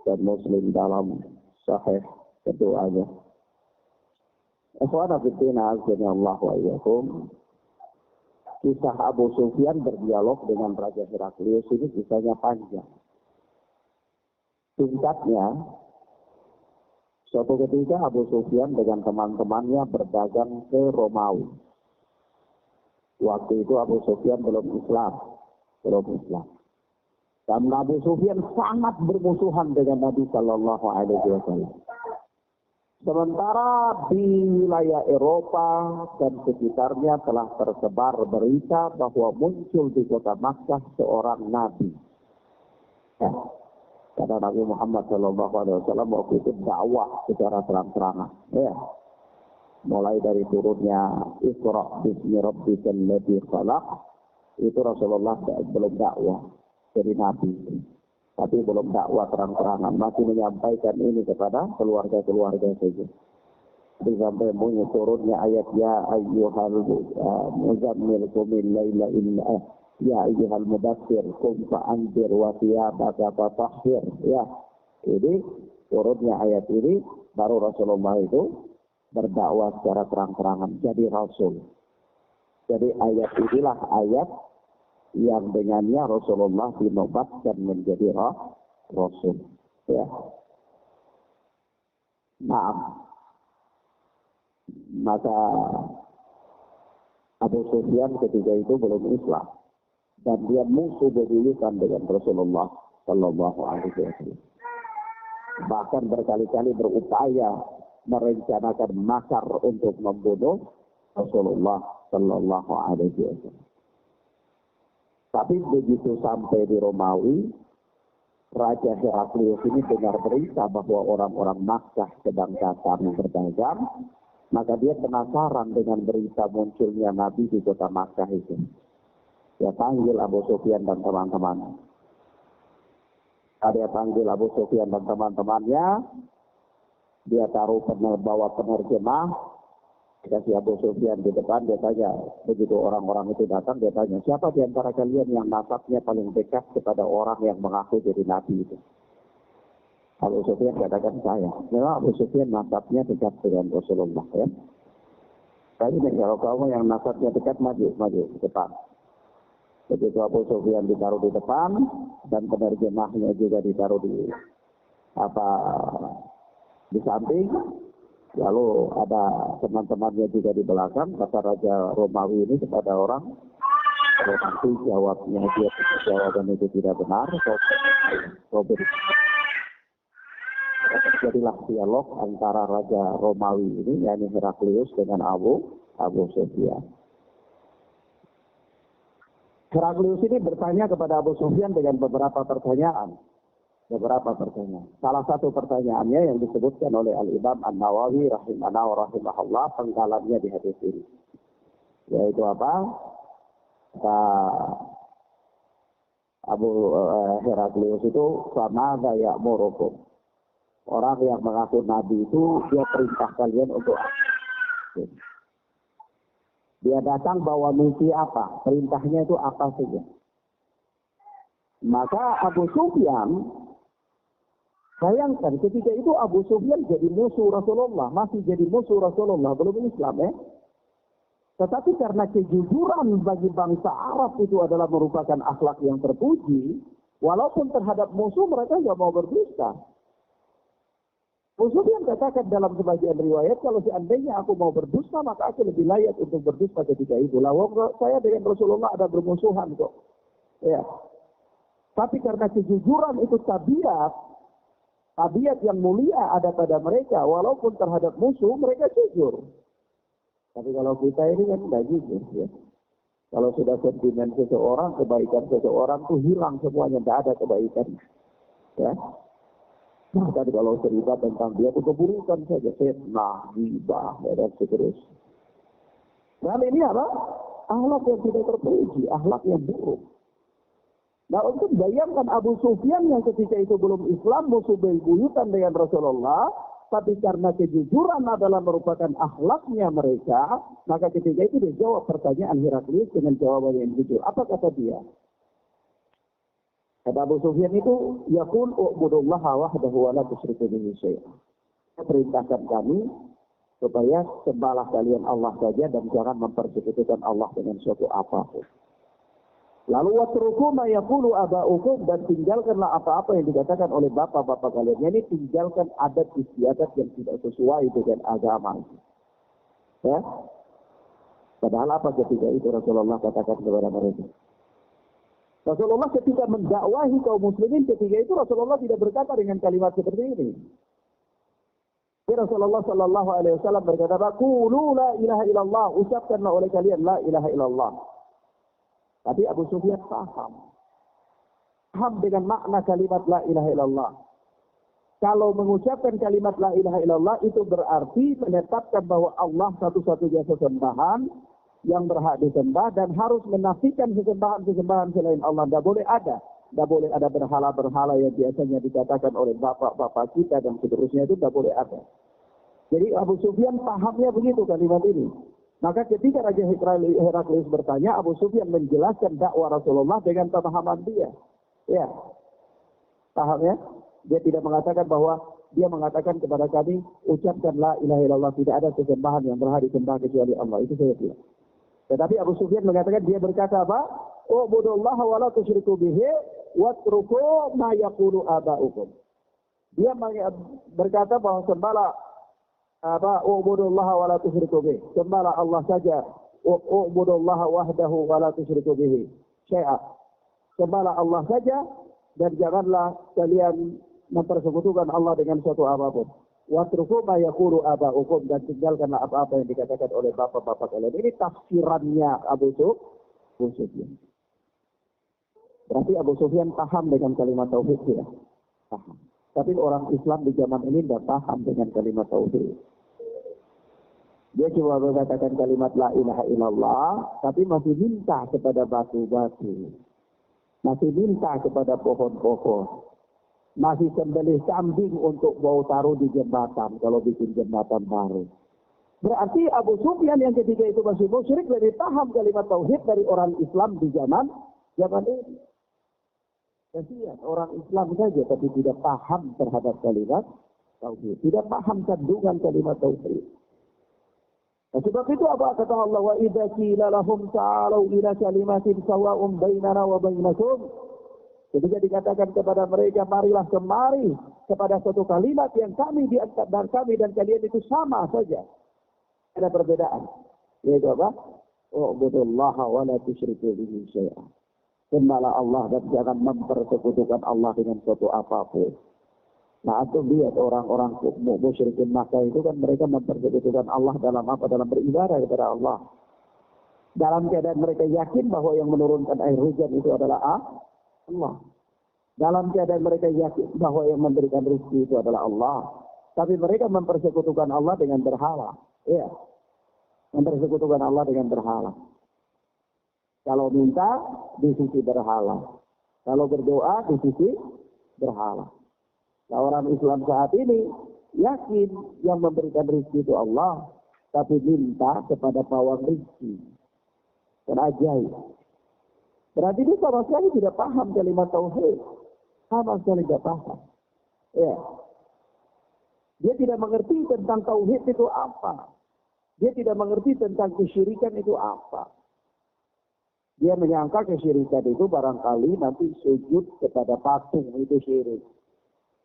S1: dan Muslim dalam sahih keduanya. Ikhwana fiddina azanillahu wa iyyakum. Kisah Abu Sufyan berdialog dengan Raja Heraklius ini kisahnya panjang. Singkatnya, suatu ketika Abu Sufyan dengan teman-temannya berdagang ke Romawi. Waktu itu Abu Sufyan belum Islam. Dan Abu Sufyan sangat bermusuhan dengan Nabi Sallallahu Alaihi Wasallam. Sementara di wilayah Eropa dan sekitarnya telah tersebar berita bahwa muncul di kota Makkah seorang nabi. Ya, karena Nabi Muhammad SAW waktu itu dakwah secara terang-terangan. Ya, mulai dari turunnya Iqra bismi rabbikal ladzi khalaq, itu Rasulullah belum dakwah jadi nabi. Tapi belum dakwah terang-terangan, masih menyampaikan ini kepada keluarga-keluarga saja. Sampai bunyi turunnya ayat ya ayyuhal muzammil qumil laila illa ya ayyuhal mudaththir qum fa'anzir wa thiyabaka fatahhir. Ya, ini turunnya ayat ini baru Rasulullah itu berdakwah secara terang-terangan jadi rasul. Jadi ayat inilah ayat yang dengannya Rasulullah dinobatkan menjadi Rasul. Ya. Nah, maka Abu Sufyan ketika itu belum Islam dan dia musuh bebuyutan dengan Rasulullah Sallallahu Alaihi Wasallam. Bahkan berkali-kali berupaya merencanakan makar untuk membunuh Rasulullah Sallallahu Alaihi Wasallam. Tapi begitu sampai di Romawi, Raja Heraklius ini dengar berita bahwa orang-orang Makkah sedang datang berdagang, maka dia penasaran dengan berita munculnya Nabi di kota Makkah itu. Dia panggil Abu Sufyan dan teman-teman. Dia panggil Abu Sufyan dan teman-temannya, dia taruh bawa penerjemah, kasih Abu Sufyan di depan, dia tanya, begitu orang-orang itu datang, dia tanya, siapa di antara kalian yang nasabnya paling dekat kepada orang yang mengaku jadi Nabi itu? Abu Sufyan katakan saya. Memang Abu Sufyan nasabnya dekat dengan Rasulullah. Ya. Tapi kalau kamu yang nasabnya dekat, maju ke depan. Begitu Abu Sufyan ditaruh di depan, dan penerjemahnya juga ditaruh di samping. Lalu ada teman-temannya juga di belakang, kata Raja Romawi ini kepada orang, kalau nanti jawabnya dia jawaban itu tidak benar, jadilah dialog antara Raja Romawi ini, yakni Heraklius dengan Abu Sufyan. Heraklius ini bertanya kepada Abu Sufyan dengan beberapa pertanyaan. Salah satu pertanyaannya yang disebutkan oleh Al-Imam An-Nawawi rahimahullah penggalannya di hadis ini. Yaitu apa? Abu Heraklius itu sama kayak Moroko. Orang yang mengaku Nabi itu dia perintah kalian untuk dia datang bawa misi apa? Perintahnya itu apa saja? Maka Abu Sufyan bayangkan ketika itu Abu Sufyan jadi musuh Rasulullah, masih jadi musuh Rasulullah, belum Islam ya. Tetapi karena kejujuran bagi bangsa Arab itu adalah merupakan akhlak yang terpuji, walaupun terhadap musuh mereka tidak mau berdusta. Abu Sufyan katakan dalam sebagian riwayat, kalau seandainya aku mau berdusta, maka aku lebih layak untuk berdusta ketika itu. Lawang saya dengan Rasulullah ada bermusuhan kok. Ya. Tapi karena kejujuran itu tabiat yang mulia ada pada mereka, walaupun terhadap musuh mereka jujur. Tapi kalau kita ini kan tidak jujur. Ya. Kalau sudah sentimen seseorang, kebaikan seseorang itu hilang semuanya, tidak ada kebaikan. Ya. Bahkan kalau cerita tentang dia itu keburukan saja, fitnah, ghibah, dan seterusnya. Dan ini apa? akhlak yang tidak terpuji, akhlak yang buruk. Nah, untuk bayangkan Abu Sufyan yang ketika itu belum Islam, musuh bebuyutan dengan Rasulullah, tapi karena kejujuran adalah merupakan akhlaknya mereka, maka ketika itu dia jawab pertanyaan Heraklius dengan jawaban yang jujur. Apa kata dia? Kata Abu Sufyan itu, yaqul u'budullaha wahdahu wa la tusyriku bihi syai'an. Perintahkan kami supaya sembahlah kalian Allah saja dan jangan mempersekutukan Allah dengan suatu apapun. Lalu watruku ma yaqulu aba'ukum, dan tinggalkanlah apa-apa yang dikatakan oleh bapak-bapak kalian. Ini tinggalkan adat istiadat yang tidak sesuai dengan agama. Ya. Padahal apa ketika itu Rasulullah katakan kepada mereka? Rasulullah ketika mendakwahi kaum muslimin ketika itu Rasulullah tidak berkata dengan kalimat seperti ini. Rasulullah sallallahu alaihi wasallam berkata, "Qulu la ilaha illallah," ucapkanlah oleh kalian la ilaha illallah. Tapi Abu Sufyan paham dengan makna kalimat la ilaha illallah. Kalau mengucapkan kalimat la ilaha illallah itu berarti menetapkan bahwa Allah satu-satunya sesembahan yang berhak disembah dan harus menafikan sesembahan-sesembahan selain Allah. Tidak boleh ada. Tidak boleh ada berhala-berhala yang biasanya dikatakan oleh bapak-bapak kita dan seterusnya, itu tidak boleh ada. Jadi Abu Sufyan pahamnya begitu kalimat ini. Maka ketika Raja Heraklius bertanya, Abu Sufyan menjelaskan dakwah Rasulullah dengan pemahaman dia. Ya, paham ya? Dia tidak mengatakan bahwa dia mengatakan kepada kami, ucapkan la ilaha illallah, tidak ada sesembahan yang berhak disembah kecuali Allah. Itu saya bilang. Tetapi Abu Sufyan mengatakan, dia berkata apa? U'budullaha wa la tusyriku bihi watruku ma yaqulu aba'ukum. Dia berkata bahwa sembahlah u'budullaha wa la tusyriku bihi. Sembahlah Allah saja. U'budullaha wahdahu wa la tusyriku bihi syai'a. Sembahlah Allah saja dan janganlah kalian mempersekutukan Allah dengan suatu apapun. Watruku ma yaqulu aba'ukum, dan tinggalkanlah apa-apa yang dikatakan oleh bapak-bapak kalian. Ini tafsirannya Abu Sufyan. Berarti Abu Sufyan paham dengan kalimat tauhid ya? Paham. Tapi orang Islam di zaman ini tidak paham dengan kalimat tauhid. Dia cuma mengatakan kalimat la ilaha illallah, tapi masih minta kepada batu-batu. Masih minta kepada pohon-pohon. Masih sembelih kambing untuk bawa taruh di jembatan kalau bikin jembatan baru. Berarti Abu Sufyan yang ketika itu masih musyrik lebih paham kalimat tauhid dari orang Islam di zaman ini. Kasihan orang Islam saja tapi tidak paham terhadap kalimat tauhid, tidak paham kandungan kalimat tauhid. Nah, sebab itu apa kata Allah, wa idza qila lahum ta'alu ila kalimatin sawa'un bainana wa bainakum. Ketika dikatakan kepada mereka, marilah kemari kepada suatu kalimat yang kami diangkat dan kami dan kalian itu sama saja. Ada perbedaan. Yaitu apa? U'budullaha wa la tusyriku bihi syai'an. Sembahlah Allah dan jangan mempersekutukan Allah dengan suatu apapun. Nah, atau lihat orang-orang musyrikin Makkah itu kan mereka mempersekutukan Allah dalam apa? Dalam beribadah kepada Allah. Dalam keadaan mereka yakin bahwa yang menurunkan air hujan itu adalah Allah. Dalam keadaan mereka yakin bahwa yang memberikan rezeki itu adalah Allah. Tapi mereka mempersekutukan Allah dengan berhala. Iya. Mempersekutukan Allah dengan berhala. Kalau minta di sisi berhala. Kalau berdoa di sisi berhala. Nah, orang Islam saat ini yakin yang memberikan rezeki itu Allah. Tapi minta kepada pawang rezeki. Dan ajaib. Berarti dia sama sekali tidak paham kalimat tauhid. Sama sekali tidak paham. Ya. Dia tidak mengerti tentang tauhid itu apa. Dia tidak mengerti tentang kesyirikan itu apa. Dia menyangka kesyirikan itu barangkali nanti sujud kepada patung itu syirik.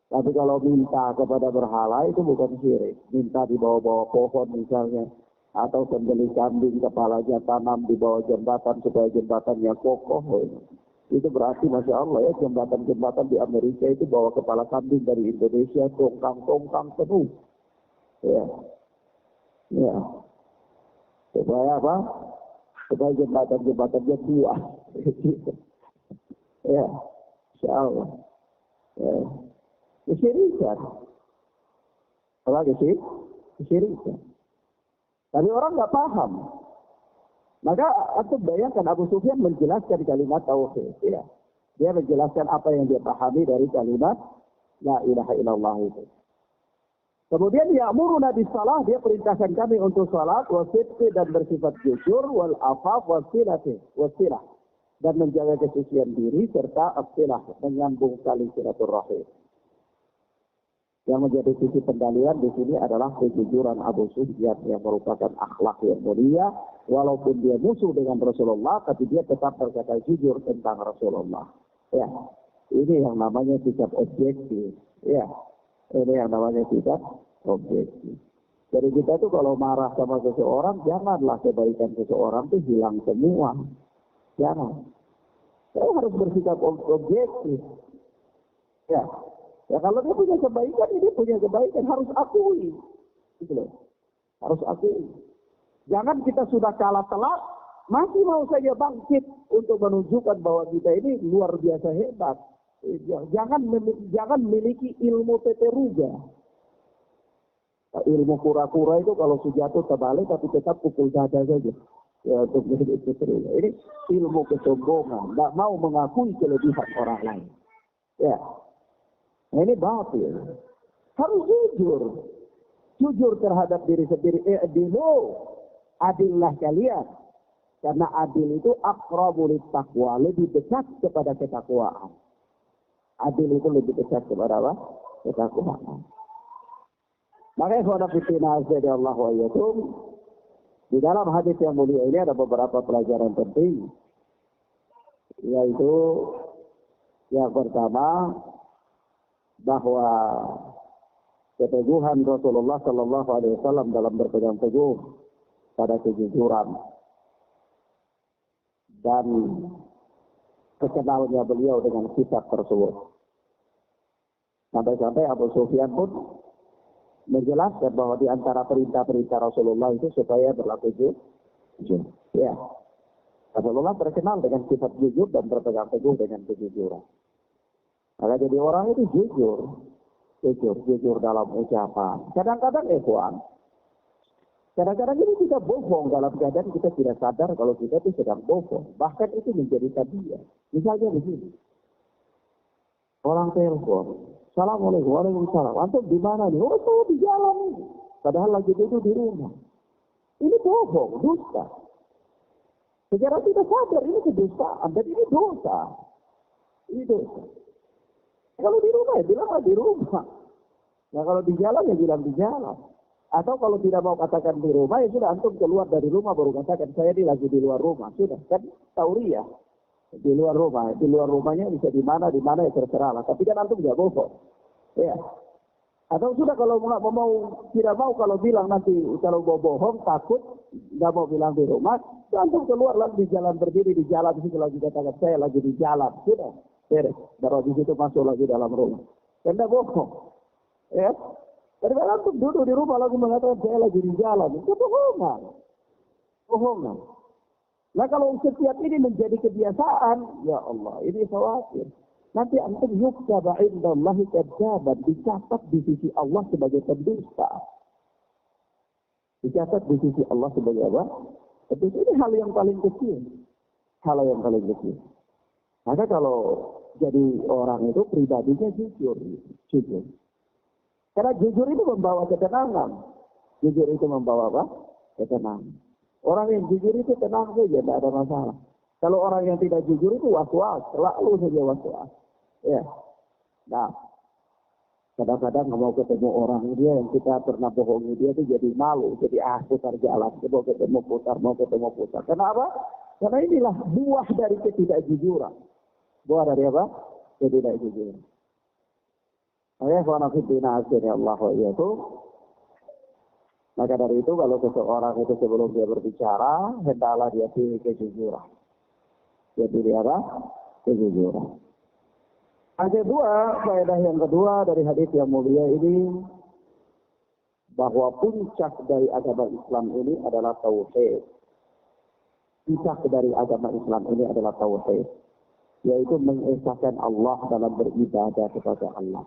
S1: Tapi kalau minta kepada berhala itu bukan syirik. Minta di bawah-bawah pohon misalnya. Atau sembelih kambing kepalanya tanam di bawah jembatan supaya jembatannya kokoh. Itu berarti Masya Allah ya, jembatan-jembatan di Amerika itu bawa kepala kambing dari Indonesia, tongkang-tongkang penuh. Ya. Ya. Supaya apa? Supaya jembatan-jembatannya kuat. Ya. Masya Allah. Ya. Kesyirikan. Apa kesyirikan? Tapi orang nggak paham. Maka antum bayangkan Abu Sufyan menjelaskan kalimat tauhid. Ya. Dia menjelaskan apa yang dia pahami dari kalimat la ilaha illallah itu. Kemudian ya'muruna bis-shalah, dia perintahkan kami untuk salat, wasidqi dan bersifat jujur, wal afaf wasilah dan menjaga kesucian diri serta as-silah, menyambung tali silaturahim. Yang menjadi sisi pendalian di sini adalah kejujuran Abu Sufyan yang merupakan akhlak yang mulia. Walaupun dia musuh dengan Rasulullah, tapi dia tetap berkata jujur tentang Rasulullah. Ya, ini yang namanya sikap objektif. Ya, ini yang namanya sikap objektif. Jadi kita tuh kalau marah sama seseorang, janganlah kebaikan seseorang itu hilang semua. Jangan. Saya harus bersikap objektif. Ya. Ya kalau dia punya kebaikan, dia punya kebaikan, harus akui. Gitu loh. Harus akui. Jangan kita sudah kalah telak, masih mau saja bangkit untuk menunjukkan bahwa kita ini luar biasa hebat. Jangan miliki ilmu teteruga. Ilmu kura-kura itu kalau sujatuh terbalik tapi tetap pukul dada saja. Ya, untuk menjadi teteruga. Ini ilmu kesombongan. Tidak mau mengakui kelebihan orang lain. Ya. Nah, ini batil. Harus jujur. Jujur terhadap diri sendiri. Adillah kalian. Karena adil itu aqrabu lit-taqwa, lebih dekat kepada ketakwaan. Adil itu lebih dekat kepada apa? Ketakwaan. Maka ikhwan fillah Allah wa iyyakum, di dalam hadis yang mulia ini ada beberapa pelajaran penting. Yaitu yang pertama, bahwa keteguhan Rasulullah Sallallahu Alaihi Wasallam dalam berpegang teguh pada kejujuran dan kekenalnya beliau dengan sifat tersebut. Sampai-sampai Abu Sufyan pun menjelaskan bahwa di antara perintah-perintah Rasulullah itu supaya berlaku jujur. Ya, Rasulullah terkenal dengan sifat jujur dan berpegang teguh dengan kejujuran. Maka jadi orang itu jujur dalam ucapan. Kadang-kadang kadang-kadang ini kita bohong dalam keadaan kita tidak sadar kalau kita itu sedang bohong. Bahkan itu menjadi tabiat. Misalnya begini, orang telepon, Assalamualaikum, waalaikumsalam. Antum di mana nih? Oh, saya di jalan nih. Padahal lagi duduk di rumah. Ini bohong, dusta. Secara tidak sadar ini kedustaan dan ini dosa. Ini dosa. Kalau di rumah ya bilanglah di rumah. Nah kalau di jalan ya bilang di jalan. Atau kalau tidak mau katakan di rumah ya sudah antum keluar dari rumah baru katakan saya ini lagi di luar rumah. Sudah kan tauriah. Di luar rumah. Di luar rumahnya bisa di mana ya terserah lah. Tapi kan antum nggak bohong. Ya. Atau sudah kalau tidak mau kalau bilang nanti kalau mau bohong takut nggak mau bilang di rumah. Antum keluar lagi di jalan berdiri di jalan di situ lagi katakan saya lagi di jalan. Sudah. Beres. Baru di situ masuk lagi dalam rumah. Karena bohong. Ya. Daripada antum duduk di rumah lagi mengatakan saya lagi di jalan. Itu bohongan. Bohongan. Nah kalau setiap ini menjadi kebiasaan, ya Allah, ini khawatir. Nanti antum yuktaba indallahi kadzaban, dicatat di sisi Allah sebagai pendusta. Dicatat di sisi Allah sebagai apa? Pendusta. Ini hal yang paling kecil. Hal yang paling kecil. Maka kalau jadi orang itu pribadinya jujur. Karena jujur itu membawa ketenangan. Jujur itu membawa apa? Ketenangan. Orang yang jujur itu tenang saja, tidak ada masalah. Kalau orang yang tidak jujur itu was-was, selalu saja was-was. Ya. Nah, kadang-kadang mau ketemu orang dia yang kita pernah bohongi dia itu jadi malu, jadi putar jalan, mau ketemu putar. Kenapa? Karena inilah buah dari ketidakjujuran. Buah dari apa? Ketidakjujuran. Ayah wa nafitina asyari Allah wa iyyakum. Maka dari itu kalau seseorang itu sebelum dia berbicara, hendaklah dia pilih kejujuran. Dia pilih apa? Kejujuran. Yang kedua, faedah yang kedua dari hadis yang mulia ini, bahwa puncak dari agama Islam ini adalah tauhid. Puncak dari agama Islam ini adalah tauhid, yaitu mengesahkan Allah dalam beribadah kepada Allah.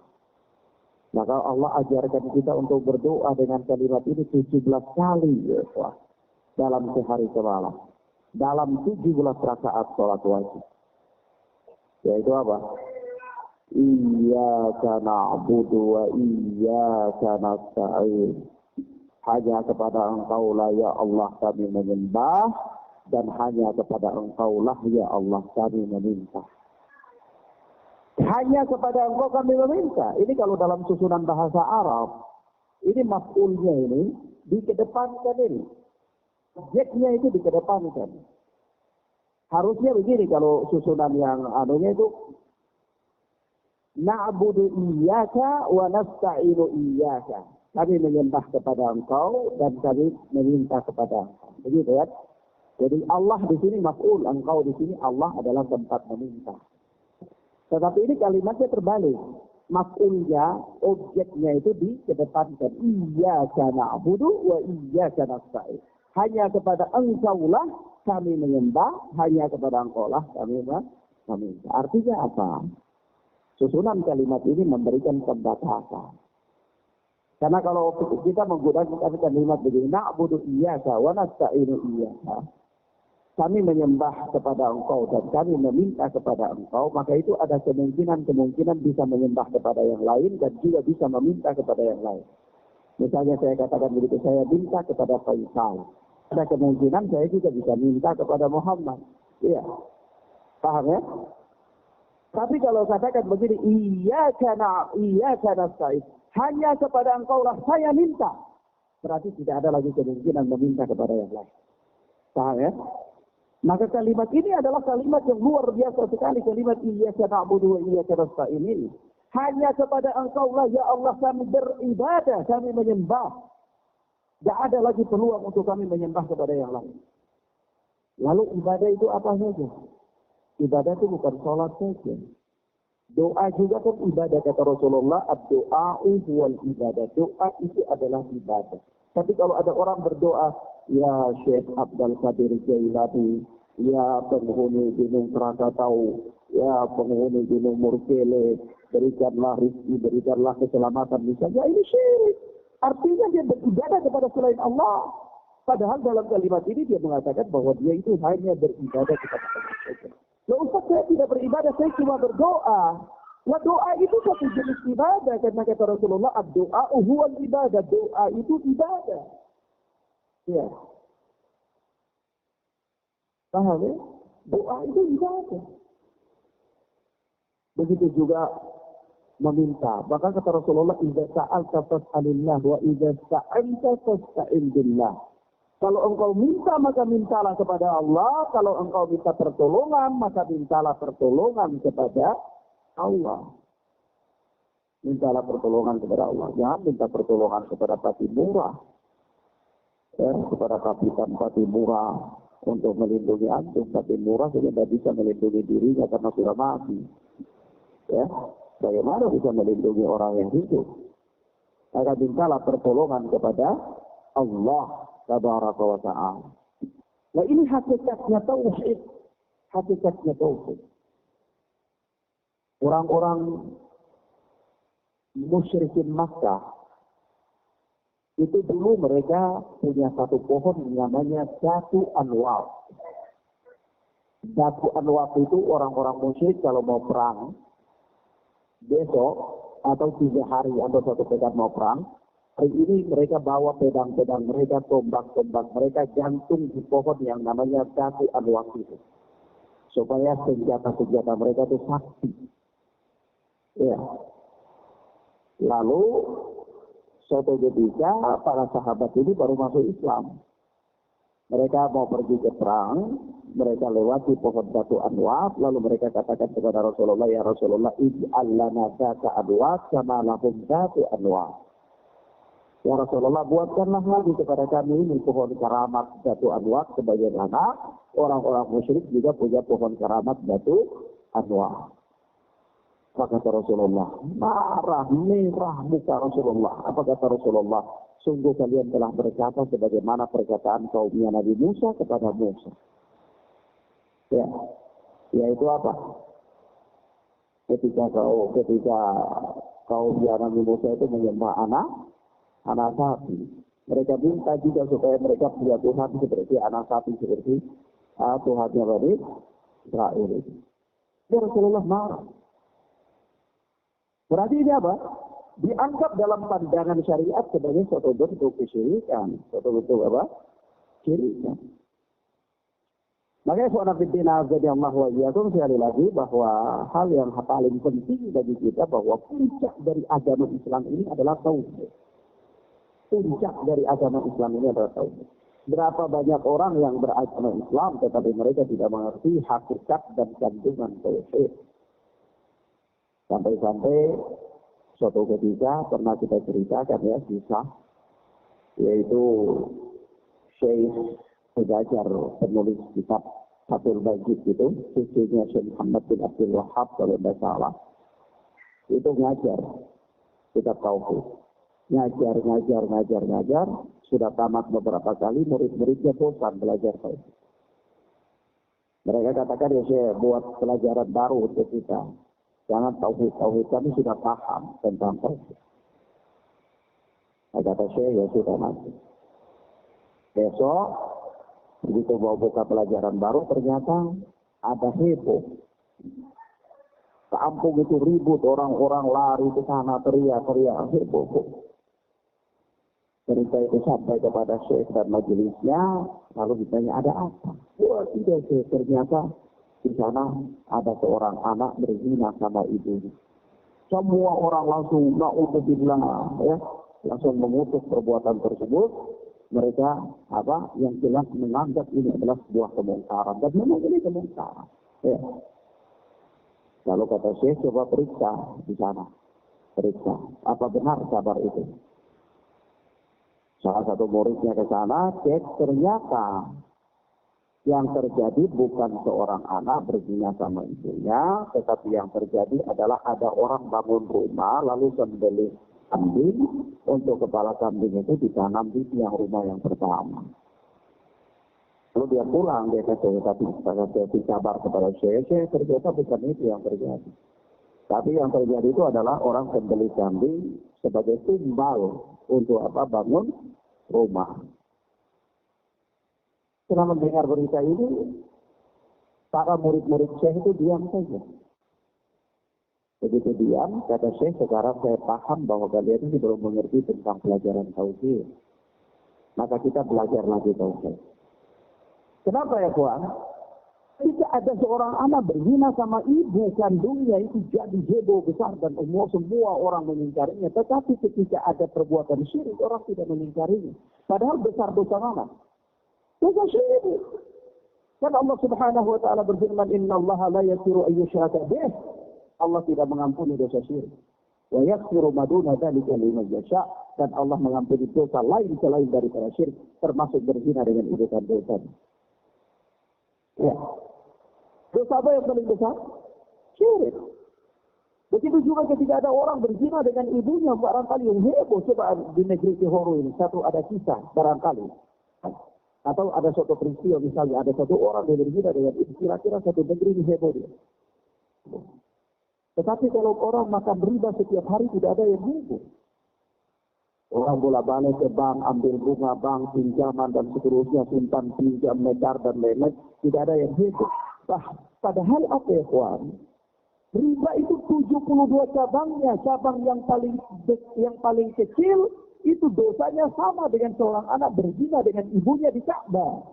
S1: Maka Allah ajarkan kita untuk berdoa dengan kalimat ini 17 kali ya, dalam sehari semalam. dalam 17 rakaat sholat wajib. Yaitu apa? Iyyaka na'budu wa iyyaka nasta'in. Hanya kepada Engkau lah ya Allah kami menyembah, dan hanya kepada Engkau lah ya Allah kami meminta. Hanya kepada Engkau kami meminta. Ini kalau dalam susunan bahasa Arab, ini maf'ulnya ini dikedepankan ini. Objeknya itu dikedepankan. Harusnya begini kalau susunan yang anunya itu na'budu iyyaka wa nasta'inu iyyaka. Kami menyembah kepada Engkau dan kami meminta kepada Engkau. Begitu ya. Jadi Allah di sini maf'ul, Engkau di sini Allah adalah tempat meminta. Tetapi ini kalimatnya terbalik. Maf'ulnya, objeknya itu dikedepankan. Iyyaka na'budu wa iyyaka nasta'in. Hanya kepada Engkaulah kami menyembah, hanya kepada Engkaulah kami meminta. Artinya apa? Susunan kalimat ini memberikan pembatasan. Karena kalau kita menggunakan kalimat begini, na'budu iyyaka wa nasta'inu iyyaka. Kami menyembah kepada Engkau dan kami meminta kepada Engkau, maka itu ada kemungkinan bisa menyembah kepada yang lain dan juga bisa meminta kepada yang lain. Misalnya saya katakan begitu, saya minta kepada Faisal. Ada kemungkinan saya juga bisa minta kepada Muhammad. Iya. Paham ya? Tapi kalau katakan begini, iyyaka nasta'in, hanya kepada Engkau lah saya minta, berarti tidak ada lagi kemungkinan meminta kepada yang lain. Paham ya? Maka kalimat ini adalah kalimat yang luar biasa sekali. Kalimat iyyaka na'budu wa iyyaka nasta'in ini. Hanya kepada Engkau lah ya Allah kami beribadah, kami menyembah. Tidak ada lagi peluang untuk kami menyembah kepada yang lain. Lalu ibadah itu apa saja? Ibadah itu bukan sholat saja. Doa juga kan ibadah, kata Rasulullah, ad-doa'u huwal ibadah. Doa itu adalah ibadah. Tapi kalau ada orang berdoa, ya Syekh Abdul Qadir Jailani, ya penghuni Gunung Krakatau, ya penghuni Gunung Murkele, berikanlah rezeki, berikanlah keselamatan, misalnya, ini syirik. Artinya dia beribadah kepada selain Allah. Padahal dalam kalimat ini dia mengatakan bahwa dia itu hanya beribadah kepada Allah saja. Ya Ustaz, saya tidak beribadah, saya cuma berdoa. Nah, doa itu satu jenis ibadah. Karena kata Rasulullah, ad-doa'u huwal ibadah. Doa itu ibadah. Ya. Paham ya? Doa itu ibadah. Begitu juga meminta. Maka kata Rasulullah, idza sa'alta fas'alillah wa idza sta'anta fasta'in billah. Kalau engkau minta, maka mintalah kepada Allah. Kalau engkau minta pertolongan, maka mintalah pertolongan kepada Allah. Mintalah pertolongan kepada Allah. Jangan minta pertolongan kepada Patimura. Ya, kepada Kapitan Patimura untuk melindungi antum. Patimura sudah tidak bisa melindungi dirinya karena sudah mati. Ya, bagaimana bisa melindungi orang yang hidup? Maka mintalah pertolongan kepada Allah Tabaraka wa ta'ala. Nah, ini hakikatnya tauhid. Hakikatnya tauhid. Orang-orang musyrikin Makkah itu dulu mereka punya satu pohon namanya Datu Anwar. Datu Anwar itu orang-orang musyrik kalau mau perang besok atau 3 hari atau 1 pekan mau perang, hari ini mereka bawa pedang-pedang mereka, tombak-tombak mereka, gantung di pohon yang namanya Datu Anwar itu, supaya senjata-senjata mereka itu sakti. Ya. Lalu suatu ketika para sahabat ini baru masuk Islam. Mereka mau pergi ke perang, mereka lewati pohon Datu Anwar, lalu mereka katakan kepada Rasulullah, ya Rasulullah, ij'al lana Datu Anwar kama lahum Datu Anwar. Ya Rasulullah, buatkanlah lagi kepada kami ini pohon karamat Datu Anwar sebagaimana orang-orang musyrik juga punya pohon karamat Datu Anwar. Maka kata Rasulullah, merah muka Rasulullah. Apa kata Rasulullah? Sungguh kalian telah berkata sebagaimana perkataan kaumnya Nabi Musa kepada Musa. Ya, yaitu apa? Ketika kaumnya Nabi Musa itu menyembah anak sapi. Mereka minta juga supaya mereka punya Tuhan seperti anak sapi seperti Tuhannya Bani Israel itu. Ya Rasulullah marah. Berarti ini apa? Dianggap dalam pandangan syariat sebagai suatu bentuk kesyirikan. Suatu bentuk apa? Syirikan. Makanya suara fitina Allah wa iyyakum sekali lagi bahwa hal yang paling penting bagi kita bahwa puncak dari agama Islam ini adalah tauhid. Puncak dari agama Islam ini adalah tauhid. Berapa banyak orang yang beragama Islam tetapi mereka tidak mengerti hakikat dan kandungan tauhid. Sampai-sampai suatu ketika pernah kita ceritakan ya kisah, yaitu Syekh Mujajar, penulis kitab Fathul Majid itu, cucunya Syekh Muhammad bin Abdul Wahab kalau tidak salah, itu ngajar kitab tauhid. Ngajar, sudah tamat beberapa kali, murid-muridnya bosan belajar tauhid. Mereka katakan, ya Syekh, buat pelajaran baru untuk kita. Jangan tauhid kami sudah paham tentang tauhid. Kata Syekh, ya sudah nanti. Besok, begitu mau buka pelajaran baru, ternyata ada heboh. Kampung itu ribut, orang-orang lari ke sana, teriak-teriak, heboh. Cerita itu sampai kepada Syekh dan majelisnya, lalu ditanya ada apa? Wah, tidak Syekh, ternyata di sana ada seorang anak berzina sama ibunya. Semua orang langsung na'udzubillah, ya, langsung mengutuk perbuatan tersebut. Mereka yang jelas menganggap ini adalah sebuah kemungkaran, dan memang ini kemungkaran. Ya. Lalu kata Syekh, coba periksa di sana, periksa apa benar kabar itu. Salah satu muridnya ke sana, cek, ternyata yang terjadi bukan seorang anak berzina sama ibunya, tetapi yang terjadi adalah ada orang bangun rumah lalu sembelih kambing, untuk kepala kambing itu ditanam di tiang rumah yang pertama. Lalu dia pulang, dia kata, tapi saya kabar kepada Syekh, ternyata bukan itu yang terjadi. Tapi yang terjadi itu adalah orang sembelih kambing sebagai tumbal untuk bangun rumah. Setelah mendengar berita ini, para murid-murid Syekh itu diam saja. Begitu diam, kata Syekh, sekarang saya paham bahwa kalian ini belum mengerti tentang pelajaran tauhid. Maka kita belajar lagi tauhid. Kenapa ya kawan? Jika ada seorang anak berzina sama ibu kandungnya, itu jadi heboh besar dan semua orang mengingkarinya. Tetapi ketika ada perbuatan syirik, orang tidak mengingkarinya. Padahal besar dosa mana? Dosa syirik. Kan Allah Subhanahu wa taala berfirman, "Innallaha la yaghfiru an yushraka bih." Allah tidak mengampuni dosa syirik. Wa yaghfiru ma duna dzalika liman yasha, dan Allah mengampuni dosa lain selain daripada syirik, termasuk berzina dengan ibu kandung. Ya. Dosa apa yang paling besar? Syirik. Begitu juga ketika ada orang berzina dengan ibunya, barangkali yang heboh. Coba di negeri Johor ini, satu ada kisah barangkali. Atau ada suatu peristiwa, misalnya ada satu orang yang berzina dengan ibu, kira-kira satu negeri ini heboh dia. Tetapi kalau orang makan riba setiap hari, tidak ada yang heboh. Orang bolak-balik ke bank, ambil bunga bank, pinjaman dan seterusnya, simpan pinjam, medar dan lain-lain, tidak ada yang heboh. Padahal apa ya kawan? Riba itu 72 cabangnya. Cabang yang paling kecil itu dosanya sama dengan seorang anak berzina dengan ibunya di Ka'bah.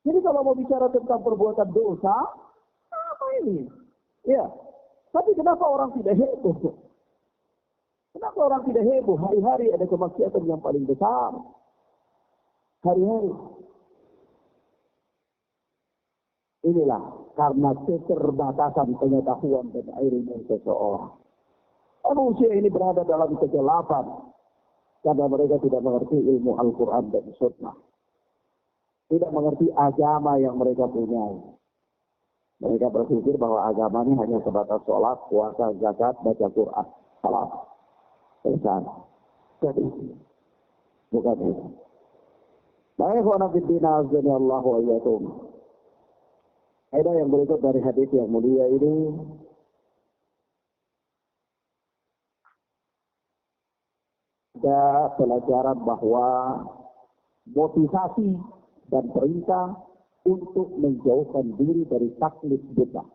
S1: Jadi kalau mau bicara tentang perbuatan dosa, apa ini? Ya. Tapi kenapa orang tidak heboh? Kenapa orang tidak heboh? Hari-hari ada kemaksiatan yang paling besar. Hari-hari. Inilah karena keterbatasan pengetahuan dan ilmu seseorang. Manusia ini berada dalam kegelapan karena mereka tidak mengerti ilmu Al-Quran dan Sunnah. Tidak mengerti agama yang mereka punya. Mereka berpikir bahwa agama ini hanya sebatas sholat, puasa, zakat, baca Quran. Salah. Selesai. Jadi, bukan itu. Baik, wa nabiddina azani Allah wa iyyakum. Ada yang berikut dari hadis yang mulia ini. Ada pelajaran bahwa motivasi dan perintah untuk menjauhkan diri dari taklid buta.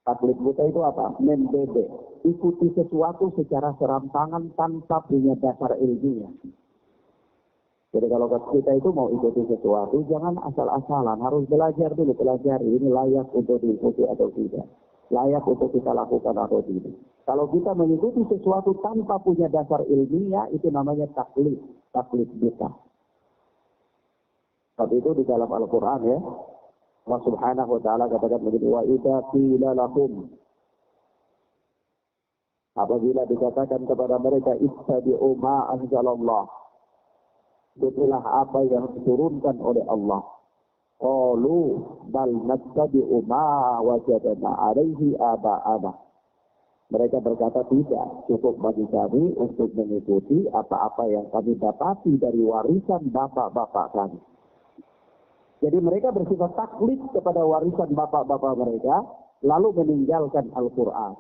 S1: Taklid buta itu apa? Membebek, ikuti sesuatu secara serampangan tanpa punya dasar ilmiah. Jadi kalau kita itu mau ikuti sesuatu, jangan asal-asalan, harus belajar dulu, pelajari ini layak untuk diikuti atau tidak. Layak untuk kita lakukan atau tidak. Kalau kita mengikuti sesuatu tanpa punya dasar ilmiah, itu namanya taklid buta. Sebab itu di dalam Al-Quran ya, Allah Subhanahu wa Ta'ala katakan begini, wa idza qila lahum, apabila dikatakan kepada mereka ittabi'u ma anzalallah, ikutilah apa yang diturunkan oleh Allah. Qalu bal nattabi'u ma wajadna 'alaihi aba'ana. Mereka berkata tidak, cukup bagi kami untuk mengikuti apa-apa yang kami dapati dari warisan bapak-bapak kami. Jadi mereka bersifat taklid kepada warisan bapak-bapak mereka, lalu meninggalkan Al-Quran.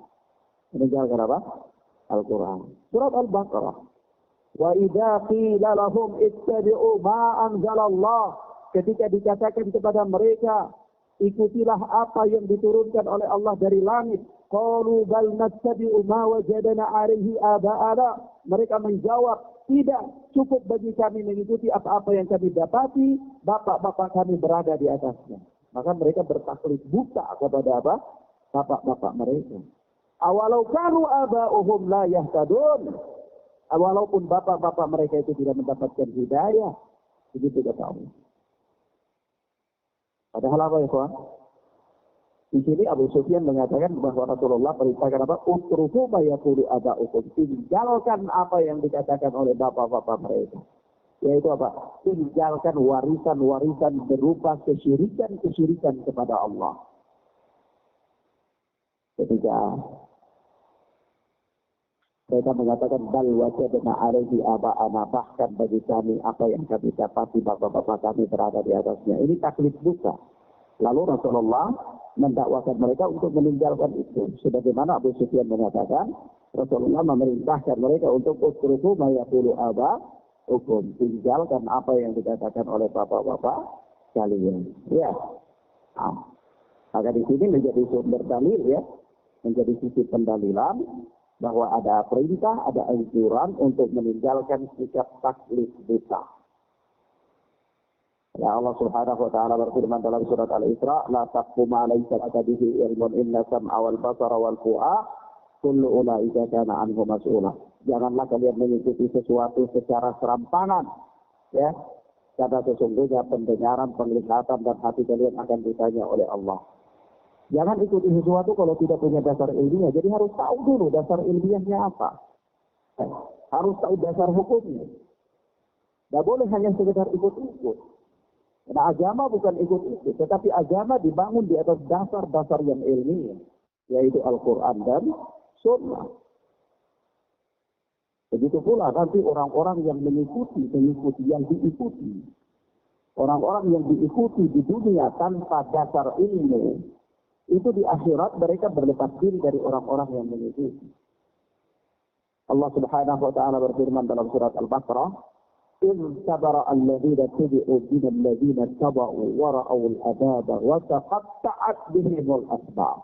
S1: Meninggalkan apa? Al-Quran. Surat Al-Baqarah. Wa idza qila lahum ittabi'u ma anzalallah, ketika dikatakan kepada mereka ikutilah apa yang diturunkan oleh Allah dari langit, qalu bal nattabi'u ma wajadna 'alaihi aba'ana, mereka menjawab tidak, cukup bagi kami mengikuti apa-apa yang kami dapati bapak-bapak kami berada di atasnya. Maka mereka bertaklid buta kepada apa? Bapak-bapak mereka. Awalau kanu aba'uhum la yahtadun, walaupun bapak-bapak mereka itu tidak mendapatkan hidayah, begitu kata Allah. Padahal apa ya kawan? Di sini Abu Sufyan mengatakan bahwa Rasulullah perintahkan apa? Utruku ma yaqulu aba'ukum, tinggalkan apa yang dikatakan oleh bapak-bapak mereka. Yaitu apa? Tinggalkan warisan-warisan berupa kesyirikan kepada Allah. Ketika mereka mengatakan bal wajadna 'alaihi aba'ana, bahkan bagi kami apa yang kami dapati bapak-bapak kami berada di atasnya. Ini taklid buta. Lalu Rasulullah mendakwakan mereka untuk meninggalkan itu. Sebagaimana Abu Sufyan mengatakan, Rasulullah memerintahkan mereka untuk utruku ma yaqulu aba'ukum, tinggalkan apa yang dikatakan oleh bapak-bapak kalian. Ya. Nah, maka di sini menjadi sumber dalil ya, menjadi sisi pendalilan bahwa ada perintah, ada anjuran untuk meninggalkan sikap taklid buta. Ya Allah Subhanahu wa Ta'ala berfirman dalam surat Al-Isra, la taqfu ma laysa laka bihi ilmun inna sam'a wal basara wal fu'a kullu ulaika kana anhu mas'ula. Janganlah kalian mengikuti sesuatu secara serampangan, ya. Karena sesungguhnya pendengaran, penglihatan dan hati kalian akan ditanya oleh Allah. Jangan ikuti sesuatu kalau tidak punya dasar ilmiah. Jadi harus tahu dulu dasar ilmiahnya apa. Harus tahu dasar hukumnya. Tidak boleh hanya sekedar ikut-ikut. Karena agama bukan ikut-ikut, tetapi agama dibangun di atas dasar-dasar yang ilmiah, yaitu Al-Quran dan Sunnah. Begitu pula nanti orang-orang yang mengikuti yang diikuti. Orang-orang yang diikuti di dunia tanpa dasar ilmu, itu di akhirat mereka berlepas diri dari orang-orang yang mengikuti. Allah Subhanahu wa Ta'ala berfirman dalam surat Al-Baqarah, إِذْ تَبَرَأَ الَّذِينَ اتَّبَعُوا مِنَ الَّذِينَ اتَّبَعُوا وَرَأَوُا الْعَذَابَ وَتَقَطَّعَتْ بِهِمُ الْأَسْبَابُ.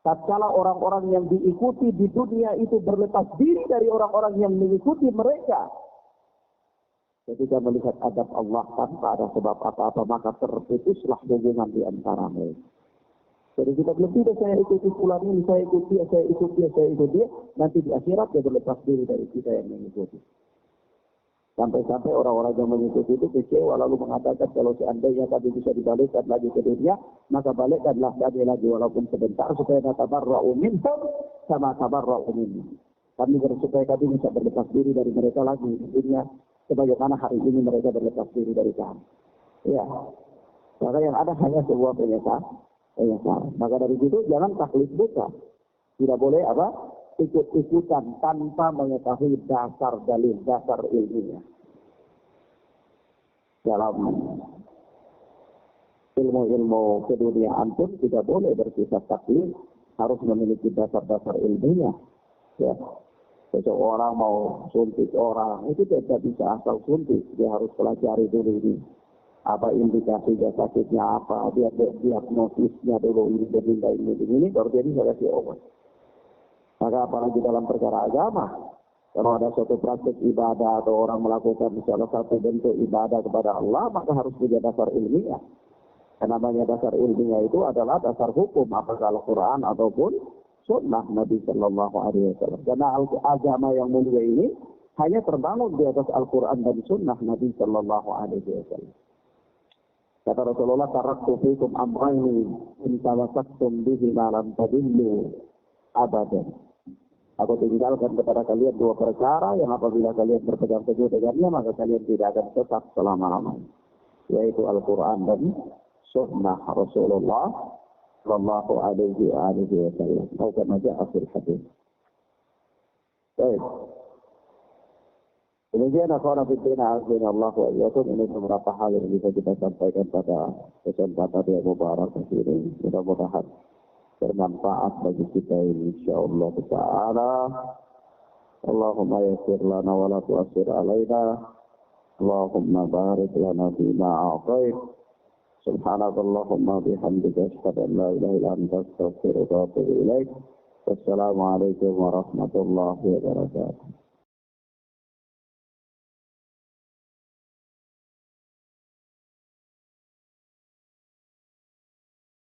S1: Tatkala orang-orang yang diikuti di dunia itu berlepas diri dari orang-orang yang mengikuti mereka, ketika melihat adab Allah tanpa ada sebab apa-apa, maka terputuslah hubungan di antara mereka. Jadi kita belum tidak saya ikuti fulan ini, saya ikuti dia, nanti di akhirat dia berlepas diri dari kita yang mengikuti. Sampai-sampai orang-orang yang mengikuti itu kecewa lalu mengatakan kalau seandainya kami bisa dibalikkan lagi ke dunia, maka balikkanlah kami lagi walaupun sebentar supaya natabarra'u minhum sama tabarra'u minna. Kami supaya kami bisa berlepas diri dari mereka lagi di dunia sebagaimana hari ini mereka berlepas diri dari kami. Ya. Maka yang ada hanya sebuah penyesalan. Maka dari itu jangan taklid buta. Tidak boleh apa? Ikut-ikutan tanpa mengetahui dasar dalil, dasar ilmiah. Dalam ilmu-ilmu keduniaan pun tidak boleh bersifat taklid, harus memiliki dasar-dasar ilmiah. Ya. Seseorang mau suntik orang, itu tidak bisa asal suntik. Dia harus pelajari dulu ini. Apa indikasinya sakitnya apa, dia diagnosisnya dulu ini, ini, baru dia bisa kasih obat. Maka apalagi dalam perkara agama, kalau ada suatu praktik ibadah atau orang melakukan salah satu bentuk ibadah kepada Allah, maka harus punya dasar ilmiah. Karena namanya dasar ilmiah itu adalah dasar hukum, apakah Al-Quran ataupun sunnah Nabi Sallallahu Alaihi Wasallam. Karena agama yang mulia ini hanya terbangun di atas Al-Quran dan sunnah Nabi Sallallahu Alaihi Wasallam. Kata Rasulullah, taraktu fikum amrayni in tawasaktum bihi ma lam tadillu abadan. Aku tinggalkan kepada kalian dua perkara yang apabila kalian berpegang teguh dengannya, maka kalian tidak akan sesat selama-lamanya. Yaitu Al-Quran dan sunnah Rasulullah sallallahu alaihi wasallam. Atau kama ja'a fil hadis. Baik. Kemudian akhwana fiddina azzinallahu wa iyyakum, ini beberapa hal yang bisa kita sampaikan pada kesempatan yang mubarak ini. Mudah-mudahan bermanfaat bagi kita insyaallah taala. Allahumma yassir lana wa la tu'assir alaina. Allahumma barik lana fima a'tait. Subhanakallahumma bihamdika asyhadu an la ilaha illa anta astaghfiruka wa atubu ilaik. Wassalamu alaikum warahmatullahi wabarakatuh.